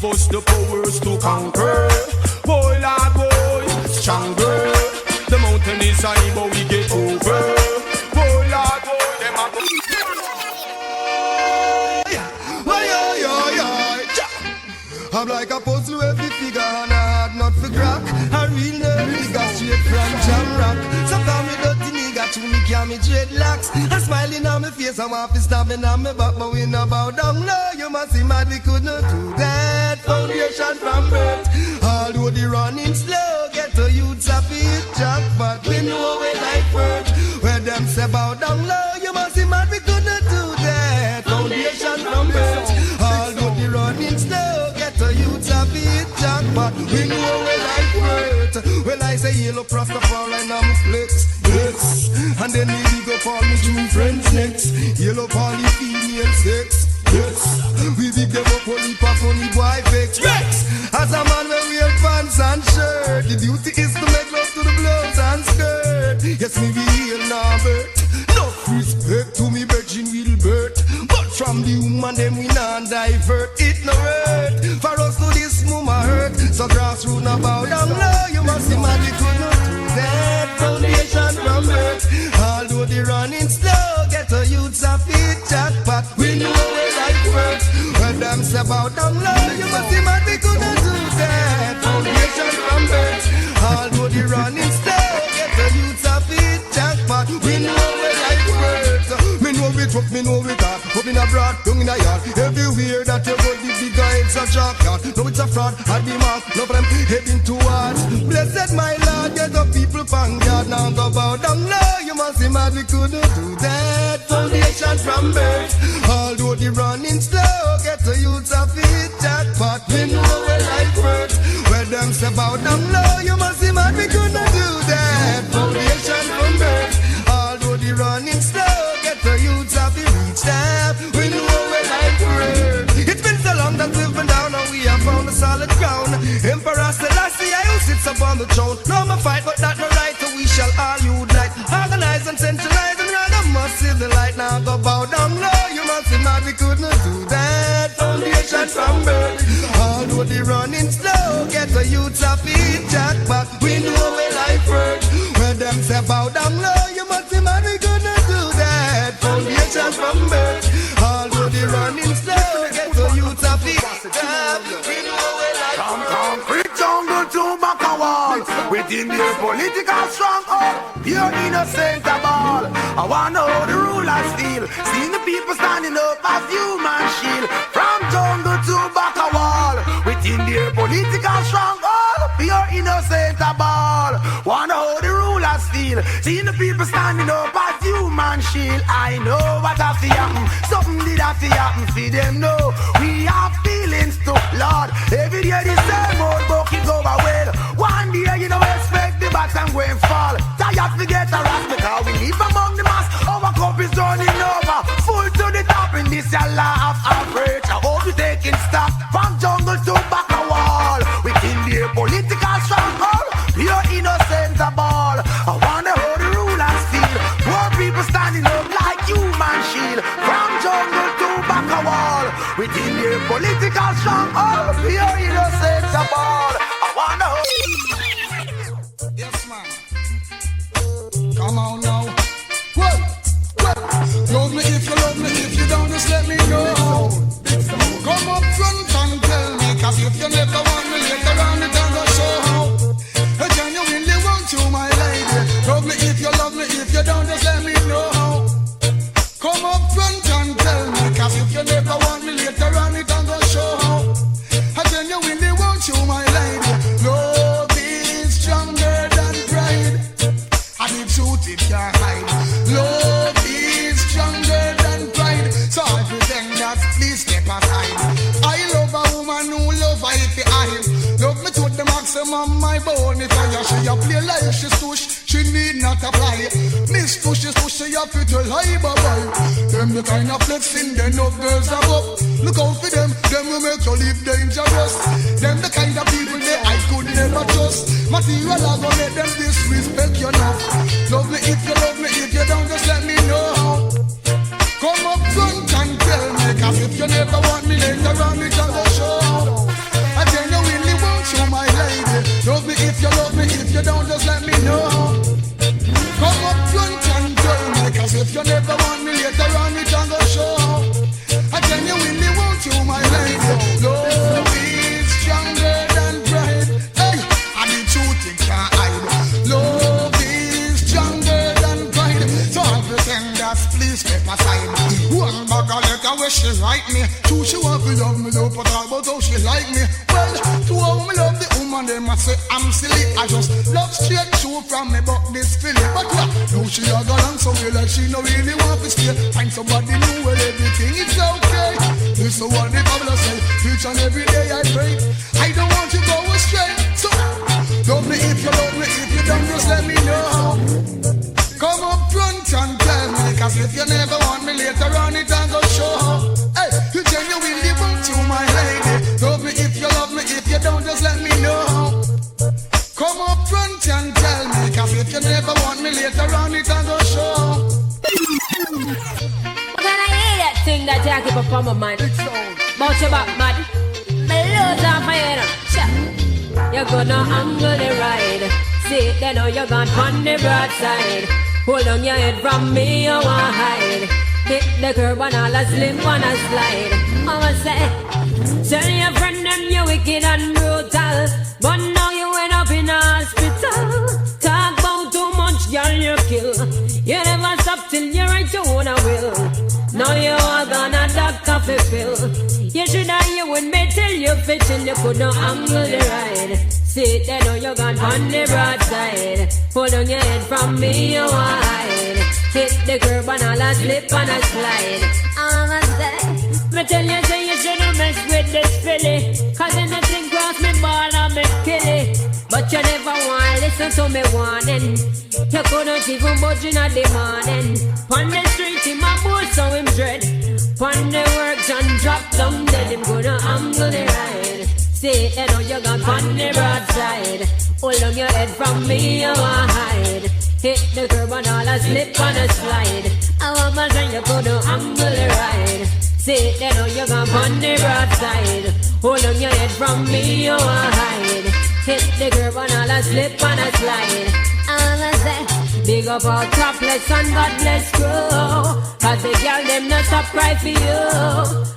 give us the powers to conquer. Boy, lad, boy, stronger. The mountain is high, but we get over. Boy, lad, boy, them a I'm like a puzzle with the figure and a hard nut for crack. A real nigga straight from jam rock. Sometimes me dirty nigga to me carry me dreadlocks. A smiling on my face, I'm off stabbing on my back, but we no bow down. No, you must see mad, we could not do that. Foundation from birth. Although the running slow, get to youths a beat jack, but we know we like work. Where them say bow down low, you must see mad, we could not do that. Foundation from birth. Although the running slow, get to youths a beat jack, but we know we like work. Well, I say yellow Rastafari and I'm flex, yes. And then we go call me two friends next. Yellow poly female sex, yes. We big them up only pass only boy fix, yes. As a man we wear pants and shirt, the duty is to make love to the blouse and skirt. Yes, me be real Norbert. No respect to me virgin Wilbert, but from the woman them we non divert. It no hurt for us to this mama hurt. So grassroots now bow down low. You must see man we could not do that. Foundation from birth. Although the running slow, get a youths a feet jackpot. We know we like work. When them say bow down low, you must see man we could not do that. Foundation from birth. Although the running slow, get a youths a feet jackpot. We know we like work. Me know we truck, me know we talk. Up in a broad, down in a yard. Everywhere that you go, the big guys a drop yard. No, it's a fraud, I be marked. No, for them heading towards. Blessed my Lord, get the people from yard. Now go bow down low. You must see mad, we couldn't do that. Foundation from birth. Although the running slow, get the youths a feet jackpot. We know we like work. Where them say bow down low, you must see mad, we couldn't do that. Foundation from birth. Although the running slow, get the youths a feet reach that. We know we like work. It's been so long that we've been down and we have found a solid ground. Emperor Selassie, I who sits upon the throne. No more fight, but not no right, so we shall all unite. Organize and centralize and rather must see the light. Now go bow down low, you must see mad, we couldn't do that. Foundation from birth. Although the running slow, get the youths a feet jackpot. We know we like work. When them say bow down low, you must see mad, we couldn't do that. Foundation from birth. Although the running slow, get the youths a feet jackpot. We know we like work. concrete jungle to back a wall. Within their political stronghold, pure innocent of all. I wanna know the rulers steal. Seeing the people standing up as human shield. From jungle to back a wall. Within their political stronghold, pure innocent of all. Wanna know the rulers steal. Seeing the people standing up as human shield. I know what has to happen. Something did have to happen. See them know we have feelings too, Lord. Every day the same old book it go well. One day you don't expect the bottom going fall. Tired to get harassed because we live among the mass. Our cup is running over, full to the top in this law of average. I hope you taking stock from jungle to back a wall. Within their political stronghold, pure innocent of all. I wonder how the rulers feel. Poor people standing up like human shield. From jungle to back a wall. Within their political stronghold, pure innocent of all. I wonder how. Yes, man. Come on now. What? Love me if you love me. If you don't, just let me know. Come up front and tell me. Cause if you never want me later on, it don't show how. I genuinely want you, my lady. Love me if you love me. If you don't, just let me know. Come up front and tell me. Cause if you never want me later on, it don't show how. I genuinely want you, my lady. Love is stronger than pride. And the truth it can't hide. Love is stronger than pride. So everything that please step aside. I love a woman who love I if I love me to the maximum, my bone. If I she a play like she's tush, she need not apply. Miss tush is tush, she a fit to lie, bye. Them the kind of flexing, then no girls are up. Look out for them will make you live dangerous. Them the kind of people that I could never trust. Material are gonna make them disrespect you now. Love me if you love me, if you don't, just let me know. Come up front and tell me, cause if you never want me later on, it will show. like me. True, she want to love me, though, but all about how she like me. Well, to how me love the woman, them I say I'm silly. I just love straight through from me, but this feeling. But what? Now she a gone on somewhere like she no really want to stay. Find somebody new where everything is okay. This is what the Bible say. Each and every day I pray. I don't want you to go astray. So love me if you love me. If you don't, just let me know. Come up front and tell me, cause if you never want me later on it and go show. Hey, you genuinely want you, my lady. Love me if you love me, if you don't, just let me know. Come up front and tell me, cause if you never want me later on it and go show. Can I hear that thing that you keep up on my mind? Bout your back, man. My loads on my head. You're gonna angle the ride. See, they know you're gone on the broadside. Hold on your head from me, you want hide. Hit the curb and all a slip on a slide. I'ma say, tell your friend them you wicked and brutal, but now you end up in a hospital. Talk about too much, girl, you kill. You never stop till you write your own will. Now you are gonna doctor fulfill. You should have you with me till you fit till you could not angle the ride. See, they know you're gone on the broadside. Hold on your head from me, you wide. Hit the curb and all a slip and a slide. I'ma say, me tell you, say you shouldn't mess with this filly. Cause anything cross me ball and me kill it. But you never want listen to me warning. You couldn't even budge in the morning. On the street, he my boy, so him dread. On the work, and drop down dead. Him gonna angle the ride. See, they know you got on the broadside. Hold on your head from me, you want hide. Hit the curb and all a slip and a slide. I want my friend, you couldn't angle the ride. See, they know you got on the broadside. Hold on your head from me, you want hide. Hit the curb and all a slip and a slide. I'ma say, big up our topless and God bless crew. Cause the girl them not stop cry for you.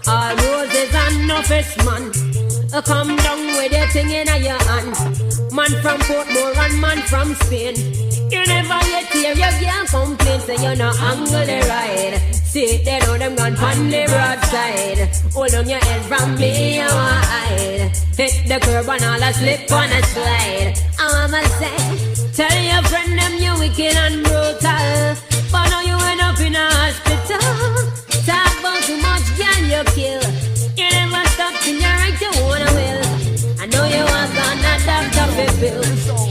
All roses and no fish man. Come down with your thing in your hand. Man from Portmore and man from Spain. You never yet hear your girl complain. Say you no angle the ride. See, they know them gone on the broadside. Hold on your head from me, you want hide. Hit the curb and all a slip on a slide. I'ma say, tell your friend them you wicked and brutal, but now you end up in a hospital. Talk about too much, girl, you kill. You never stop till you right you wanna will. I know you are gonna doctor fulfill.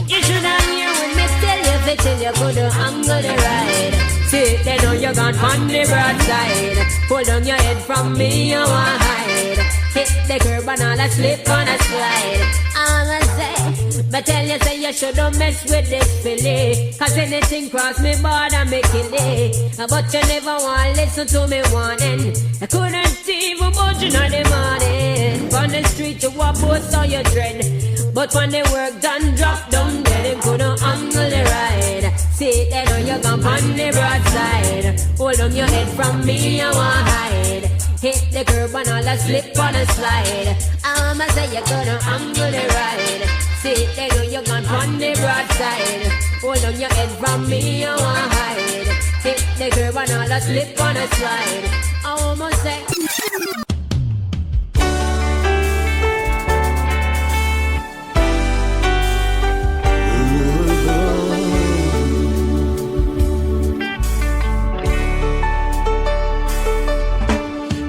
You should have hear when me tell you fit till you couldn't angle the ride. See, they know you're gone on the broadside. Hold on your head from me, you want hide. Hit the curb and all a slip on a slide. I'ma say, but tell you say you shouldn't mess with this filly. Cause anything cross me border me kill it. But you never want listen to me warning. I couldn't even budge in the morning. On the street you walk both so you dread. But when the work done drop down there, they couldn't angle the ride. See, they know you're gone on the broadside. Hold on your head from me, you want hide. Hit the curb and all a slip on a slide. I'ma say you're gonna angle the ride. See, they know you're gone on the broadside. Hold on your head from me, you want hide. Hit the curb and all a slip on a slide. I'ma say.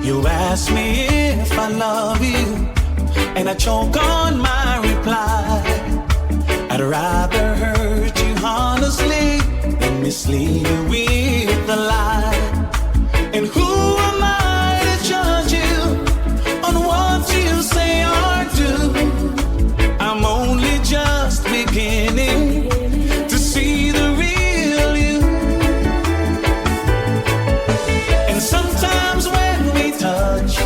You ask me if I love you, and I choke on my reply. I'd rather hurt you honestly than mislead you with a lie. And who am I to judge you on what you say or do? I'm only just beginning to see the real you. And sometimes when we touch,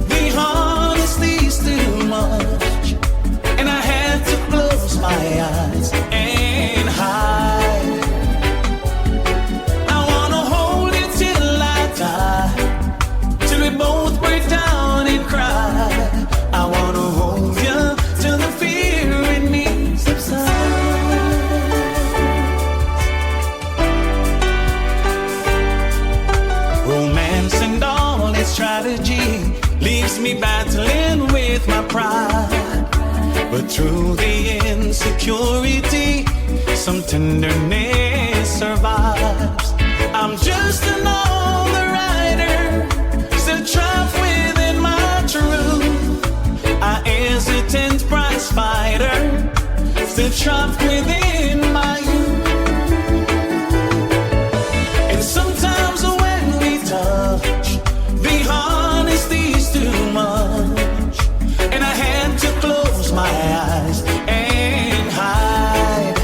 the honesty's too much, and I had to close my eyes and hide. I wanna hold you till I die, till we both break down and cry. I wanna hold you till the fear in me subsides. Romance and all its strategy But through the insecurity, some tenderness survives. I'm just another rider, still trapped within my truth. A hesitant prize fighter, still trapped within my youth. And sometimes when we touch, the honesty's too much, and I had to close my eyes and hide.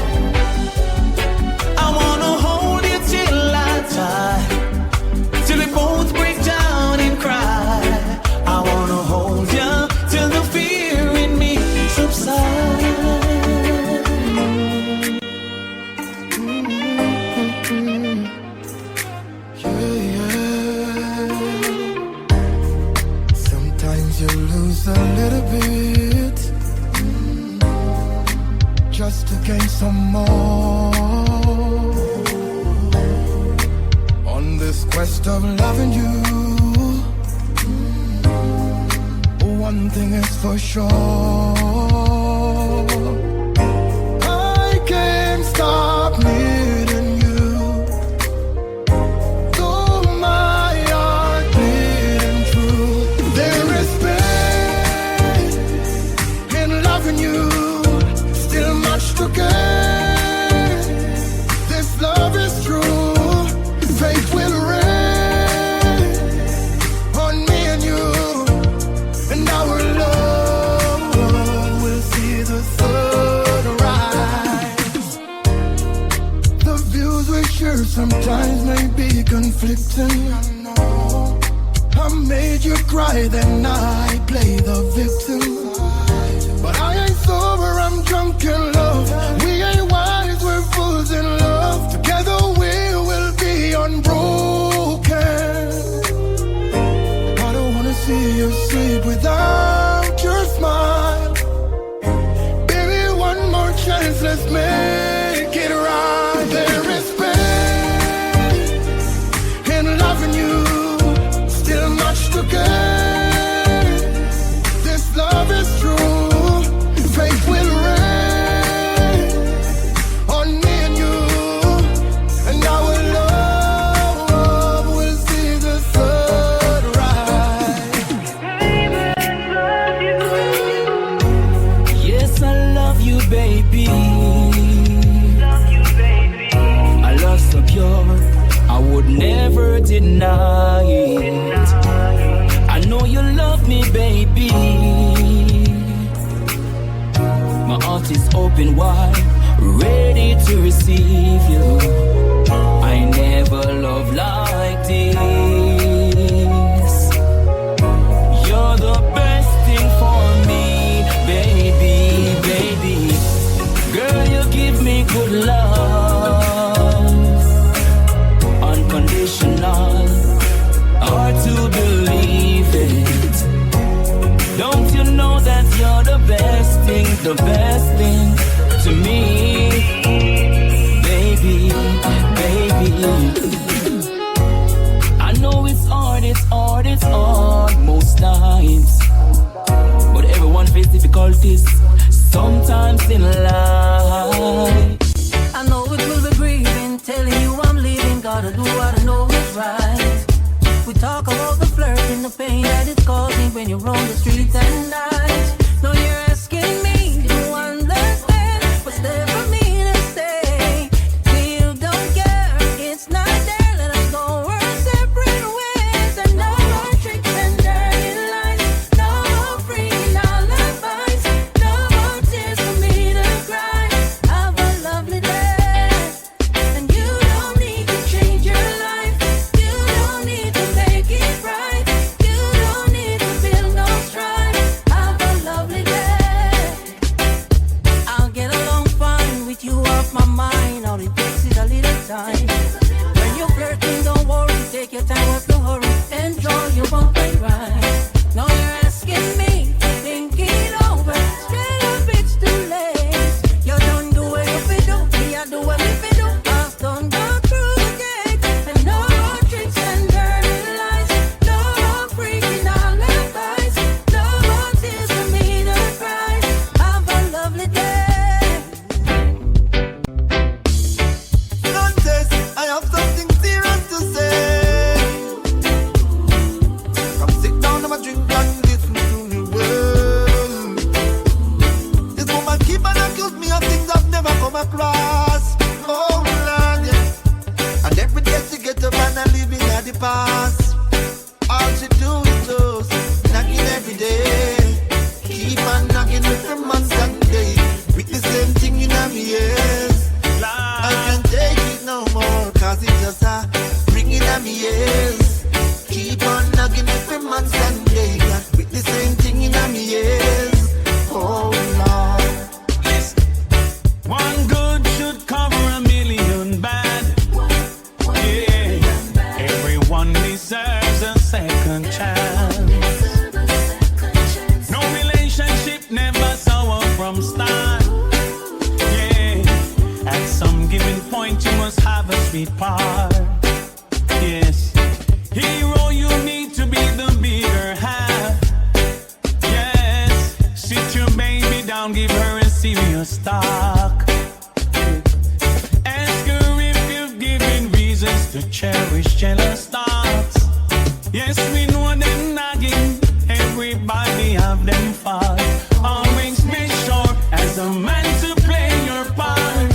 I wanna hold you till I die, till we both break down and cry. I wanna hold you till the fear in me subsides. Sometimes you lose a little bit, just to gain some more. On this quest of loving you, one thing is for sure, I can't stop needing you. Though my heart beating true, there is pain in loving you, still much to gain. This love is true, faith will reign on me and you, and our love will see the sun rise. The views we share sometimes may be conflicting. I know I made you cry, then I play the victim. But I ain't sober, I'm drunk in love. We ain't wise, we're fools in love. Together we will be unbroken. I don't wanna see you sleep without your smile. Baby, one more chance, let's make it right. There is pain in loving you, still much to gain. This love is true, faith will reign on me and you, and our love will see the sun rise. Yes, I love you, baby. A love so pure, I would never deny it. I know you love me, baby. My heart is open wide, ready to receive you. I never loved like this. You're the best thing for me, baby, baby. Girl, you give me good love, unconditional, hard to believe it. Don't you know that you're the best thing to me, baby, baby. I know it's hard most times, but everyone faces difficulties sometimes in life. I know it will be grieving, telling you I'm leaving. Gotta do what I know is right. We talk about the flirt and the pain that it's causing when you're on the streets at night. No, you're asking me to understand what's there for me to say. You don't care, it's not there. Let us go our separate ways. And no more tricks and dirty lies, no more freaking alibis, no more tears for me to cry. Have a lovely day, and you don't need to change your life. You don't need to make it right. You don't need to feel no strife. Have a lovely never come across. Oh Lord, yeah. And every day she get up and I living at the past. All she do is just knocking every day. Keep on knocking with the months and day. With the same thing in my ears. I can't take it no more, cause it just ringing at me ears. Keep on knocking with the months and day. With the same thing in my ears. Oh Lord. One good should cover a million bad. Yeah. Everyone deserves a second chance. No relationship never sour from start. Yeah. At some given point you must have a sweet part. Yes. Hero, you need to be the bigger half. Yes. Sit your baby down, give her a serious talk. Ask her if you've given reasons to cherish jealous thoughts. Yes, we know them nagging. Everybody have them fault. Always make sure as a man to play your part.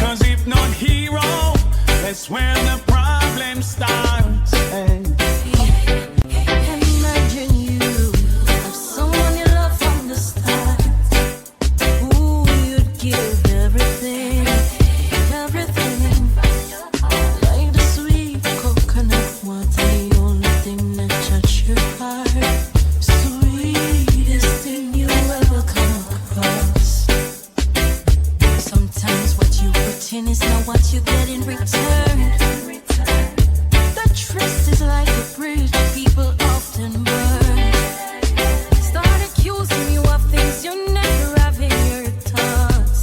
Cause if not hero, that's where the problem starts. Hey. Imagine you have someone you love from the start, who you'd give everything, everything. Like the sweet coconut water, the only thing that touches your heart. Sweetest thing you ever come across. Sometimes what you put in is not what you get in return. The trust is like a bridge people often burn. Start accusing you of things you never have in your thoughts.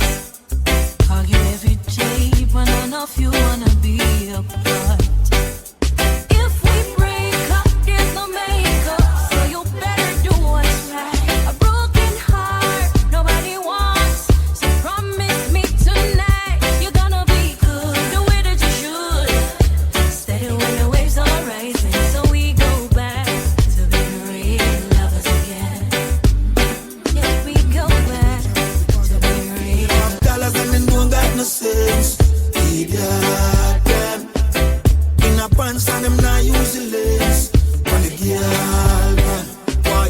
Argue every day, but none of you wanna be apart. If we break up, there's no makeup, so you better do what's right. A broken heart, nobody wants. So promise me tonight, you're gonna be good, the way that you should. Steady when the waves are rising, so we go back to being real lovers again. Yeah, we go back to being real. Dollars and them don't got no sense. Idiot them. In a pants and them not use the lens. On the girl man. Why?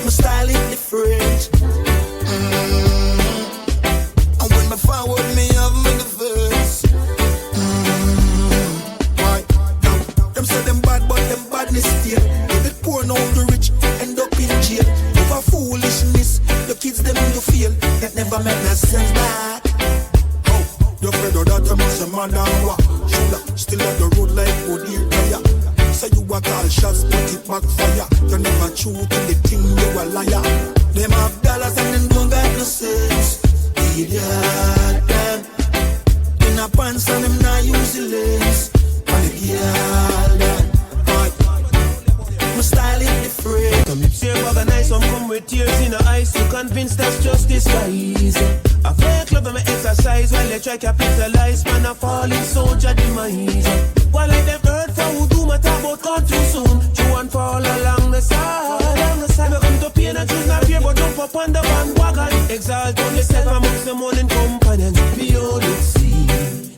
My style is different. And when me forward me have me the verse. Why? Now, them say them bad but them badness still. If it poor now the rich end up in jail. Over foolishness, the kids them you feel that never make no sense back. Oh, you afraid of that? You must have man down what? Shoulder still on the road like wood here tire. Say you a call shots, but it backfire. You never true to the thing, you a liar. Them have dollars and them don't got no sense. Idiot them. In a pants and them not use the lens. On the girl them. My style is different. Come lips here organize, some come with tears in the eyes. You convinced that's just disguise. I fake love and my exercise while they try capitalize. Man, I fall in soldier demise. While like them hurt for who do my talk about gone too soon. You and fall along the side. Me come to pain and choose not fear, but jump up on the bandwagon. Exalt on yourself amongst the morning companions. Be all you see.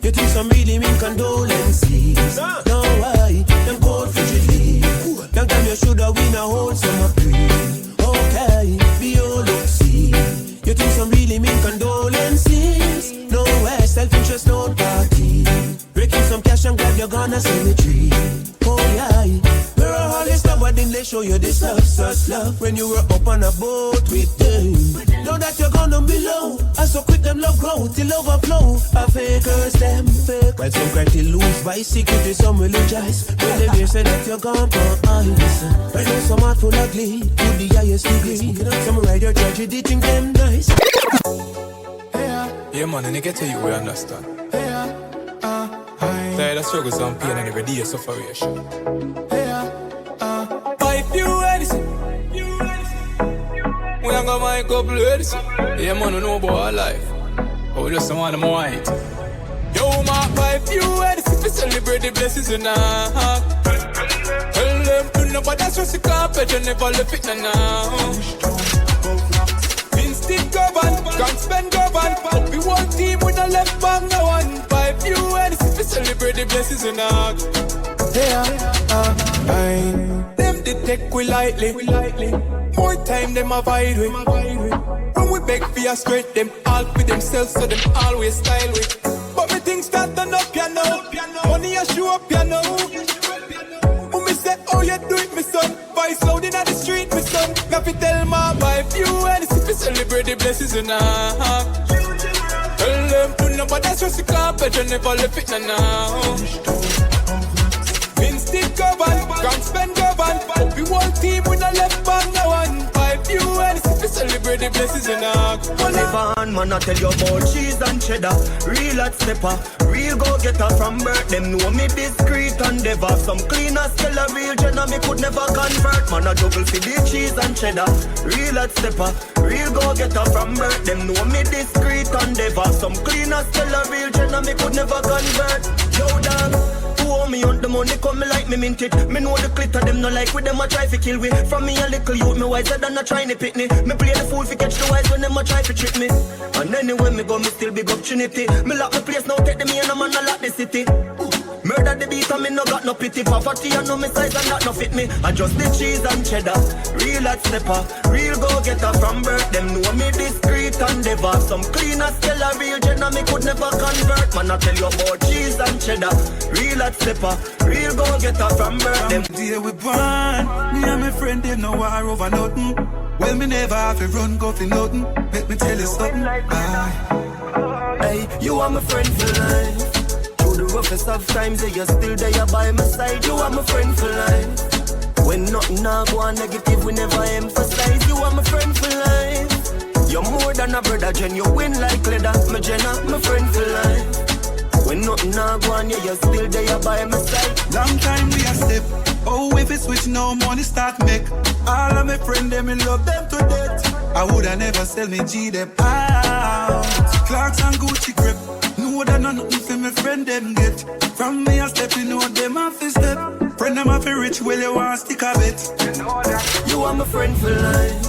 You think some really mean condolences. No why, them cold frigidly. Young time you shoulda win a whole summer free. Okay, be all you see. You think some really mean condolences. No way, self-interest, no party. Breaking some cash and grab your gun and cemetery. Oh yeah, we're all this stuff, but then they show you this love, such love. When you were up on a boat with them. Know that you're gonna be low. I so quick them love grow till overflow. A fakers them fake. While some cry till lose by secret, some will rejoice. When they hear say that you're gone for ice. Right now some heart full of glee, to the highest degree. Some ride your tragedy, think them nice. Yeah man, and you get to you, we understand. Tired of struggles and pain and every day sufferation. If you ready, we are gonna make a couple ladies. Yeah man, we know about our life. But we just don't want them white. Yo my wife, you ready to celebrate the blessings in our heart. Tell them to nobody stress the carpet, you never left it now. Instinct govern, can't spend govern. left back no one. 5 UN to celebrate the blessings in our. Them they take we lightly. More time them avoid we. When we beg for a straight, them all for themselves, so them always style we. But me things start turn up, you know. Money a show up, you know. When me say, oh you do it, me son. Voice loud in the street, me son. Got to tell my wife, you and to celebrate the blessings in our. Tell them to nobody stress the carpet, you never left it now. Instead govern, can't spend govern. Hope the whole team with a left back no one. 5 UN to celebrate the blessings in our. Live on, man, I tell you about cheese and cheddar. Real hot stepper, real go-getter from birth. Them know me discreet and never. Some cleaners tell a real jenna me could never convert. Man, I double for the cheese and cheddar. Real hot stepper, real go-getter from birth. Them know me discreet and never. Some cleaners tell a real jenna me could never convert. Yo, dog. Me on the money come me like me mint it. Me know the glitter them no like with them a try to kill we. From me a little youth me wiser than a trying to pick me. Me play the fool fi catch the wise when them a try to trick me. And anyway me go me still big up Trinity. Me lock the place now take the me and a man a lock the city. Murder the beat and me no got no pity. Poverty and no me size and that no fit me. I just the cheese and cheddar. Real hot stepper, real go-getter from birth. Them know me discreet and never. Some cleaners tell a real jenna me could never convert. Man I tell you about cheese and cheddar. Real hot stepper, real go-getter from birth. Them day we born, me and my friend them no war over nothing. Well me never have to run go for nothing. Let me tell you something. Hey, you are my friend for life. The roughest of times, you're still there by my side. You are my friend for life. When nothing now go on negative, we never emphasize. You are my friend for life. You're more than a brother, Jen. You win like leather, my Jenna, my friend for life. When nothing now go on, you're still there by my side. Long time we a step. Oh, if it switch now, money start make. All of my friends, them me love them to death. I woulda never sell me G them out. Clarks and Gucci grip. Know that nothing for my friend them get. From me a step, you know them off his step. Friend them off a rich, well you want stick a bit. You are my friend for life.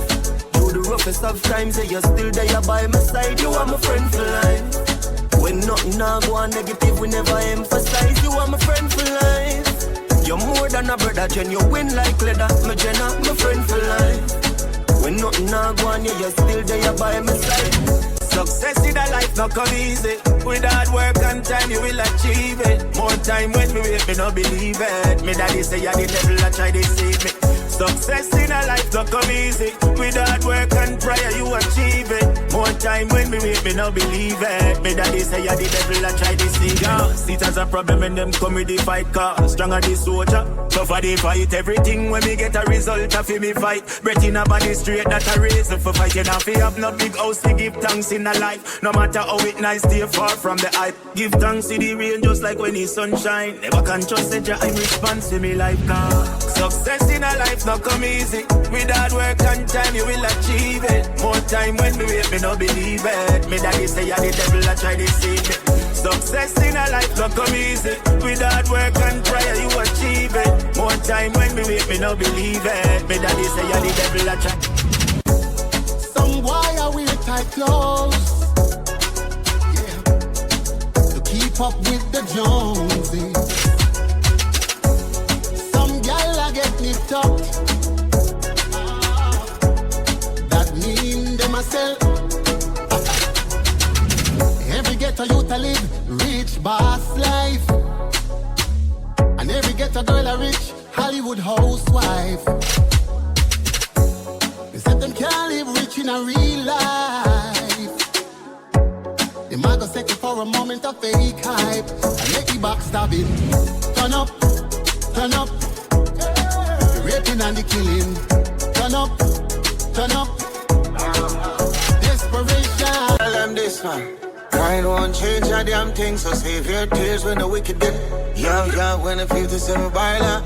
Through the roughest of times, you're still there by my side. You are my friend for life. When nothing now go on negative, we never emphasize. You are my friend for life. You're more than a brother, Jen. You win like leather, my Jenna, my friend for life. When nothing now go on, you're still there by my side. Success in a life not come easy. With hard work and time you will achieve it. More time when we wait, me no believe it. Me daddy say yeah, the devil a try to deceive me. Success in a life not come easy. With hard work and prayer you achieve it. More time when we wait, me no believe it. Me daddy say yeah, the devil a try to deceive me. See it as a problem when them come with the fight car. Stronger the soldier, tougher the fight. Everything when me get a result of me fight. Breath in a body straight, that a reason for fighting. If you have no big house to give thanks in a life. No matter how it nice, stay far from the hype. Give thanks to the rain just like when the sun shine. Never can trust that I'm responsible to me life car. Success in a life not come easy. With hard work and time you will achieve it. More time when we wait, me no believe it. Me daddy say yeah, the devil a try to deceive me. Success in a life not come easy. With hard work and prayer you achieve it. More time when we wait, me no believe it. Me daddy say yeah, the devil a try. Some why are we tight clothes? Yeah, to keep up with the Joneses. Some gal a get nipped up. That mean them a sell. Every ghetto youth a live rich boss life, and every ghetto girl a rich Hollywood housewife. They said them can't live rich in a real life. They might go settle for a moment of fake hype and make the backstabbing. Turn up, turn up. The raping and the killing. Turn up, turn up. Desperation. Tell them this man. Pride won't change a damn thing, so save your tears when the wicked get. Yeah, when the 57 baila.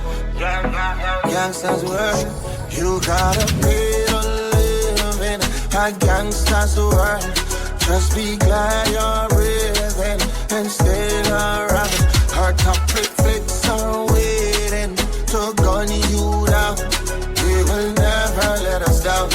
Gangsters world. You gotta pay to live in a gangster's world. Just be glad you're breathing and stay around. Our top flicks are waiting to gun you down. They will never let us down.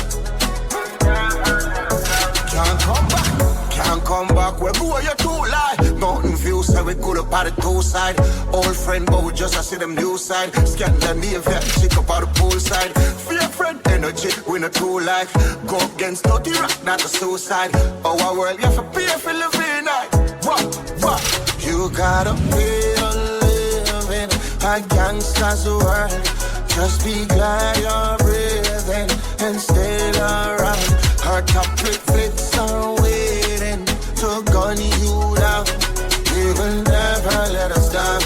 Can't come back rock, we go you too lie. Nothing view, so we good up at the two side. Old friend, but we just see them new side. Scandinavia, chick up at the pool side. Fear friend, energy, we no true life. Go against 30 rock, not a suicide. Our world, you have to pay for living night. What? You gotta pay to live in a gangster's world. Just be glad you're breathing and stay around. Our topic flicks are waiting to gun you down. We will never let us down.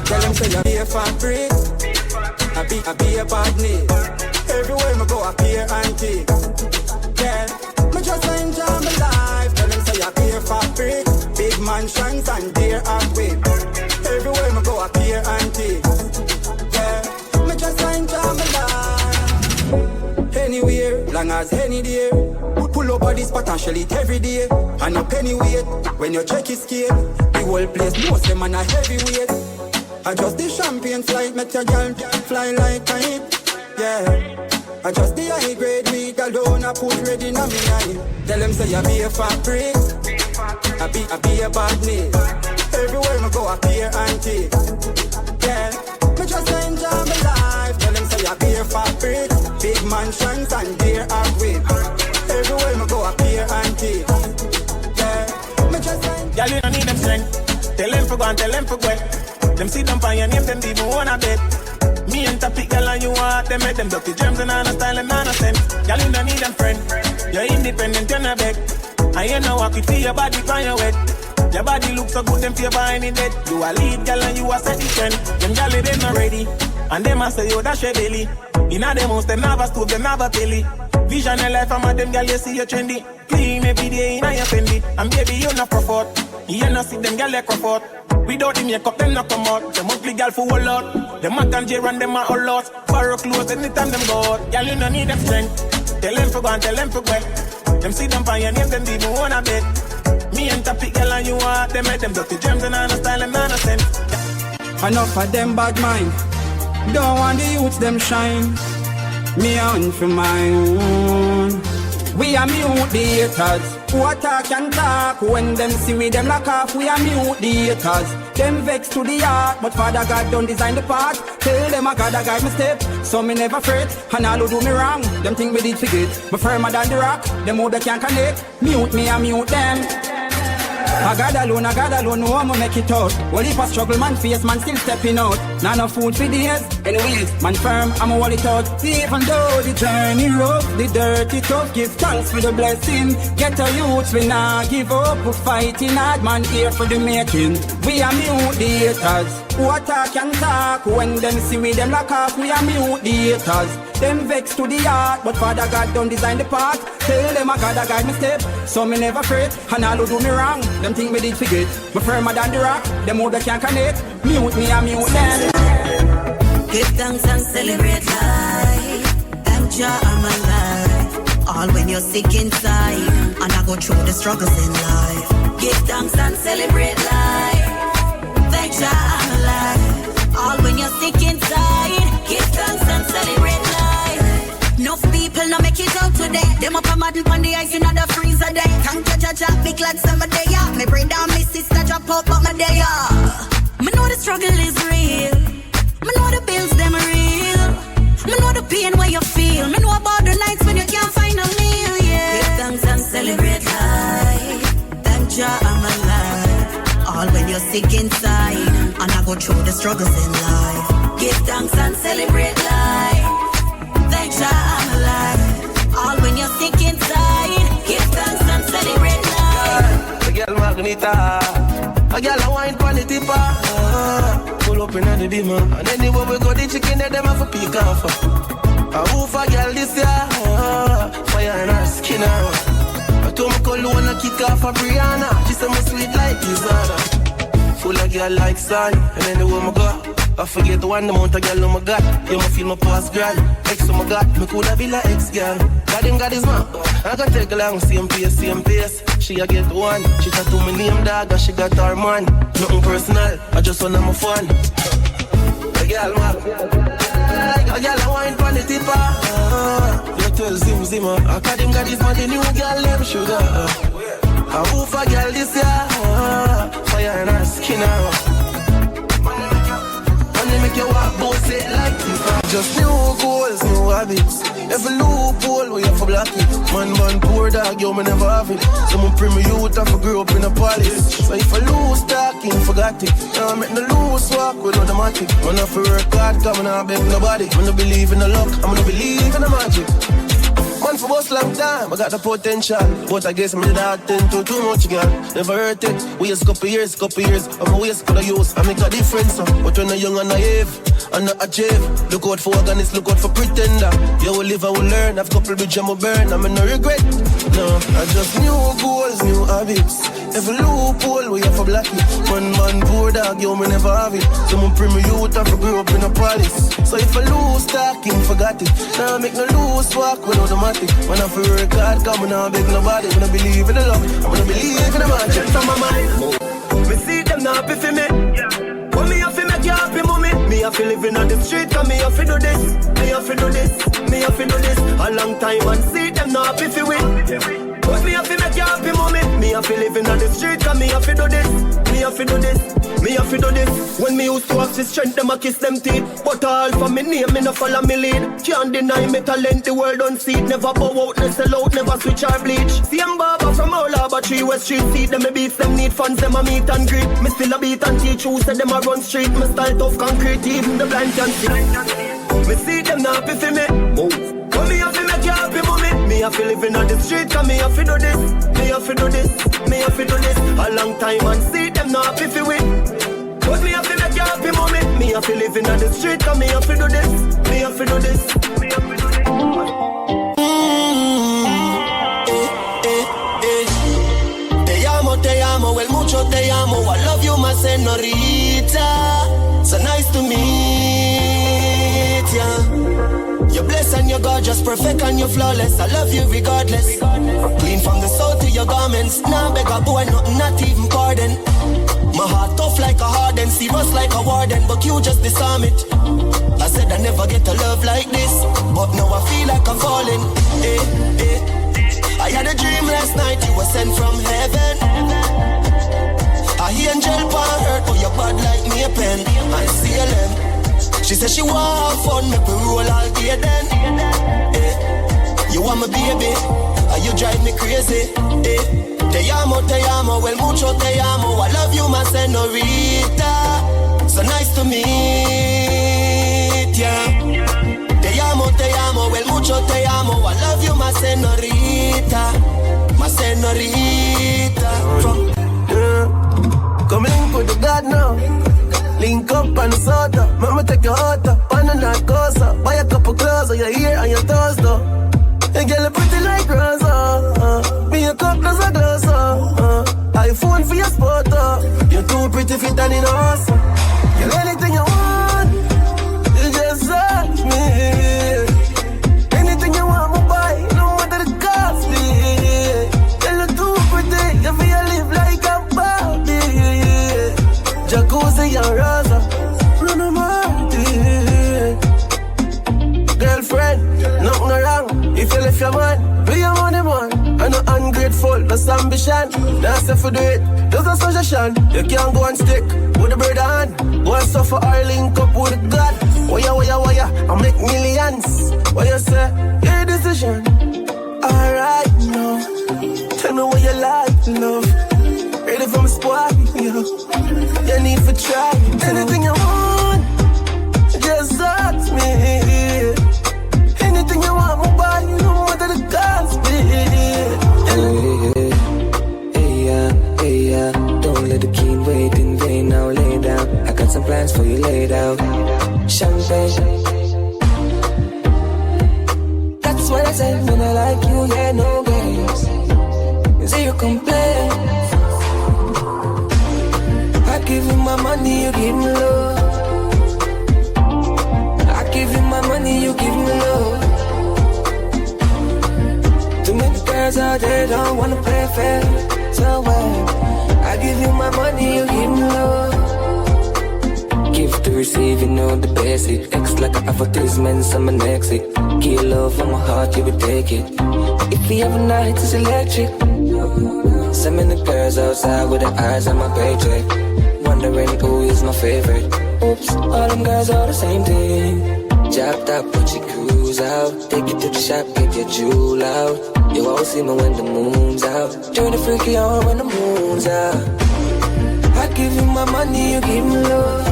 Tell them say you be a fabric, I be a badness. Everywhere me go I appear antique. Yeah, me just enjoy my life. Tell them say you be a fabric, big mansions and dear art whip. Everywhere me go I appear antique. Yeah, me just enjoy my life. Anywhere, long as any day. Pull up on this spot and shell it every day. And a penny weight, when you check his scale. The whole place knows them on a heavyweight. I just the champagne flight, make your girl fly like kite. Yeah, I just the high grade weed alone, I put ready in a me eye. Tell them say you be a fabric, I be a badness. Everywhere me go I appear antique. Yeah, me just enjoy my life. Tell them say you be a fabric, big mansions and dear art whip. Everywhere me go I appear antique. Yeah, me just enjoy. Y'all you don't need them strength. Tell them for go and tell them for go. Them see them by your name, them even wanna bet. Me and Topic, girl, and you want them. Make them dirty germs and on a style and on a sense. Y'all you don't need them friend. You're independent, you're not beg. And you know walk it to your body from your wet. Your body looks so good, them favor any dead. You a lead, girl, and you a set the trend. Them girl, they not ready. And them a say, yo, that's your belly. Inna them house, them never stove, them never telly. Vision and life, I'm a them girl, you see you trendy. Clean every day, inna your fendi. And baby, you not profort. You not see them girl, like comfort. Without the makeup, them not come out. Them ugly girl for a lot. Them a can and them a all lot. Borrow clothes anytime them go out. Girl, you no need them strength. Tell them for go and tell them for go. Them see them by your name, them even wanna bet. Me and Topic, girl, and you want them. Make them dirty gems and on a style and on a sense. Enough of them bad mind. Don't want the youths them shine. Me on for my own. We are mute the haters. Who attack and talk. When them see we them lock off. We are mute the haters. Them vex to the heart. But Father God don't design the path. Tell them I gotta guide my step. So me never fret. And all who do me wrong. Them think we did forget. Me firmer than the rock. Them who they can't connect. Mute me and mute them. I got alone, no one make it out. Well, if I struggle, man face, man still stepping out. Not enough food for days. Anyways, man firm, I'ma wall it out. Even though the journey rough, the dirty tough, give thanks for the blessing. Get a youth, we not give up. We're fighting hard, man, here for the making. We are mute the haters. Who attack and talk. When them see we, them lock off. We are mute the haters. Them vex to the heart, but Father God don't design the path. Tell them I gotta guide my step. So me never fret, and all who do me wrong. Them think me did forget. Me firmer than the rock. Them who they can't connect. Mute me and mute them. Give thanks and celebrate life. Thank Jah I'm alive. All when you're sick inside, and I go through the struggles in life. Give thanks and celebrate life. Thank Jah I'm alive. All when you're sick inside, give thanks and celebrate life. Enough people no make it out today. Them up a madden on the ice in the freezer day. Thank you, Jah, big lad, summer day, yeah. Me bring down my sister, drop out, but my day, yeah. Me know the struggle is real. Me know the bills, them real. Me know the pain where you feel. Me know about the nights when you can't find a meal, yeah. Give thanks and celebrate life. Thank Jah I'm alive. All when you're sick inside, and I go through the struggles in life. Give thanks and celebrate life. Thank Jah I'm alive. All when you're sick inside, give thanks and celebrate life. A girl Magnita, a girl a wine pon the tipper. Pull up in the dimmer, and anywhere we go, the chicken there them have a peek off. A woof a girl this year, fire in her skin. I told me call wanna kick off a Brianna. She said me sweet like Lizarda. Full of girl like sun, and anywhere me go, I forget the one amount of girl on my god. You me feel my past grand. Ex on my god, me coulda be like ex girl. God him God is man. I can take along same pace. She a get one. She tattoo me name dog and she got her man. Nothing personal, I just wanna my fun. A girl man, a girl a wine pon the tipper. You tell Zim Zimmer. I got him got his money, new girl, them sugar. I move for girl this year. Fire in her skin. Money make you walk, both it like this. Just new goals, new habits. Every loophole where you for block it. Man, poor dog, yo, me never have it. Someone bring me youth, I grew up in a palace. So if I lose talking, forgot it. Now I make no loose walk with automatic. When I feel work hard, come and I beg nobody. When I believe in the luck, I'm gonna believe in the magic. Man for boss long time, I got the potential. But I guess I'm the dog tend to too much, girl. Never hurt it, waste couple years. I'm a waste for the use, I make a difference. But when I'm young and naive, I'm not achieve. Look out for organics, look out for pretender. You will live, I will learn, I've couple bridge I will burn. I'm in no regret, no. I just new goals, new habits. Every loophole where you for black it. Man, poor dog, yo, me never have it. Someone bring me youth, I grew up in a palace. So if I lose talking, forgot it. Now I make no loose walk with automatic. When I feel work hard, come and I beg nobody. When I believe in the love, I'm gonna believe in the magic. From my mind, me see them not happy for me. When me have to make you happy, mommy. Me have to live in on the street, cause me have to do this. Me have to do this, me have to do this. A long time and see them not happy for me. But me have to make you happy, mommy. Me have to live in on the street, cause me have to do this. Me have to do this, me have to do this. When me used to have to strength, them a kiss them teeth. But all for me name, me no follow me lead. Can't deny me talent, the world don't see it. Never bow out, no sell out, never switch or bleach. Same barber from all over 3 West Street. See them, me beats them, need funds, them a meet and greet. Me still a beat and teach who said them a run street. Me style tough concrete, even the blind can see. Me see them not happy for me. Move. But me have to make you happy, mommy. Me have to live in on the street, cause me have to do this. Me have to do this, me have to do this. A long time and see them not happy for me. But me have to make you happy, mommy. Me have to live in on the street, cause me have to do this. Me have to do this, me have to do this. Te amo, el mucho te amo. I love you, my señorita. So nice to meet ya. You're blessed and you're gorgeous, perfect and you're flawless. I love you regardless. Clean from the soul to your garments. Now beg a boy, not even pardon. My heart tough like a harden, serious like a warden, but you just disarm it. I said I never get a love like this, but now I feel like I'm falling. I had a dream last night, you were sent from heaven. I hear angel pan hurt, but you're bad like me a pen. I see a lamb. She said she want have fun, make me roll all day then. You want my baby, and you drive me crazy. Te amo, el mucho te amo. I love you, my señorita. So nice to meet ya. Te amo, el mucho te amo. I love you, my señorita. My señorita. Come link with the God now. Link up on the soda. Mama take your heart up. On the narcosa. Buy a couple clothes on your ear and your toes though. And get it pretty like Rosa. Me a cup does a glass. iPhone for your spot. You're too pretty fit and in awesome. Get anything you want. You just ask me. Anything you want, me buy. No matter the cost. You look too pretty. You feel live like a Barbie. Jacuzzi and Rosa. Bruno Marty. Girlfriend, nothing wrong. If you left your man, be your money man. I'm not ungrateful, that's ambition. That's if you do it, there's a suggestion. You can't go and stick with the bird hand. Go and suffer or link up with God. Waya, I make millions. What you say? Your decision. Alright, no. Tell me what you like, love. Ready for my spot, yo. You need to try anything you want. Just ask me. Anything you want, my body, no matter the cost. Hey, yeah. Don't let the king wait in vain. Now lay down. I got some plans for you laid out. Champagne. That's what I said when I like you. Yeah, no games. Zero complaints. I give you my money, you give me love. I give you my money, you give me love. Too many girls out there don't wanna play fair. So I give you my money, you give me love. Give 3 receive, you know the basic. X like an advertisement, so I'm an exit. Give love from my heart, you would take it. If you have a night, it's electric. So many girls outside with their eyes on my paycheck, wondering who is my favorite. Oops, all them girls are the same thing. Chopped up, put your cruise out. Take you to the shop, get your jewel out. You won't see me when the moon's out. Turn the freaky on when the moon's out. I give you my money, you give me love.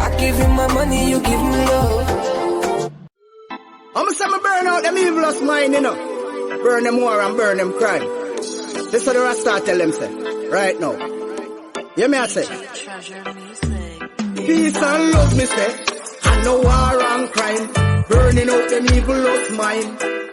I give you my money, you give me love. I'ma say me burn out them evilest mind, you know. Burn them war and burn them crime. This is what the Rasta tell them, say. Right now. Hear me I say. Peace and love, me say. And no war and crime. Burning out them evilest mind.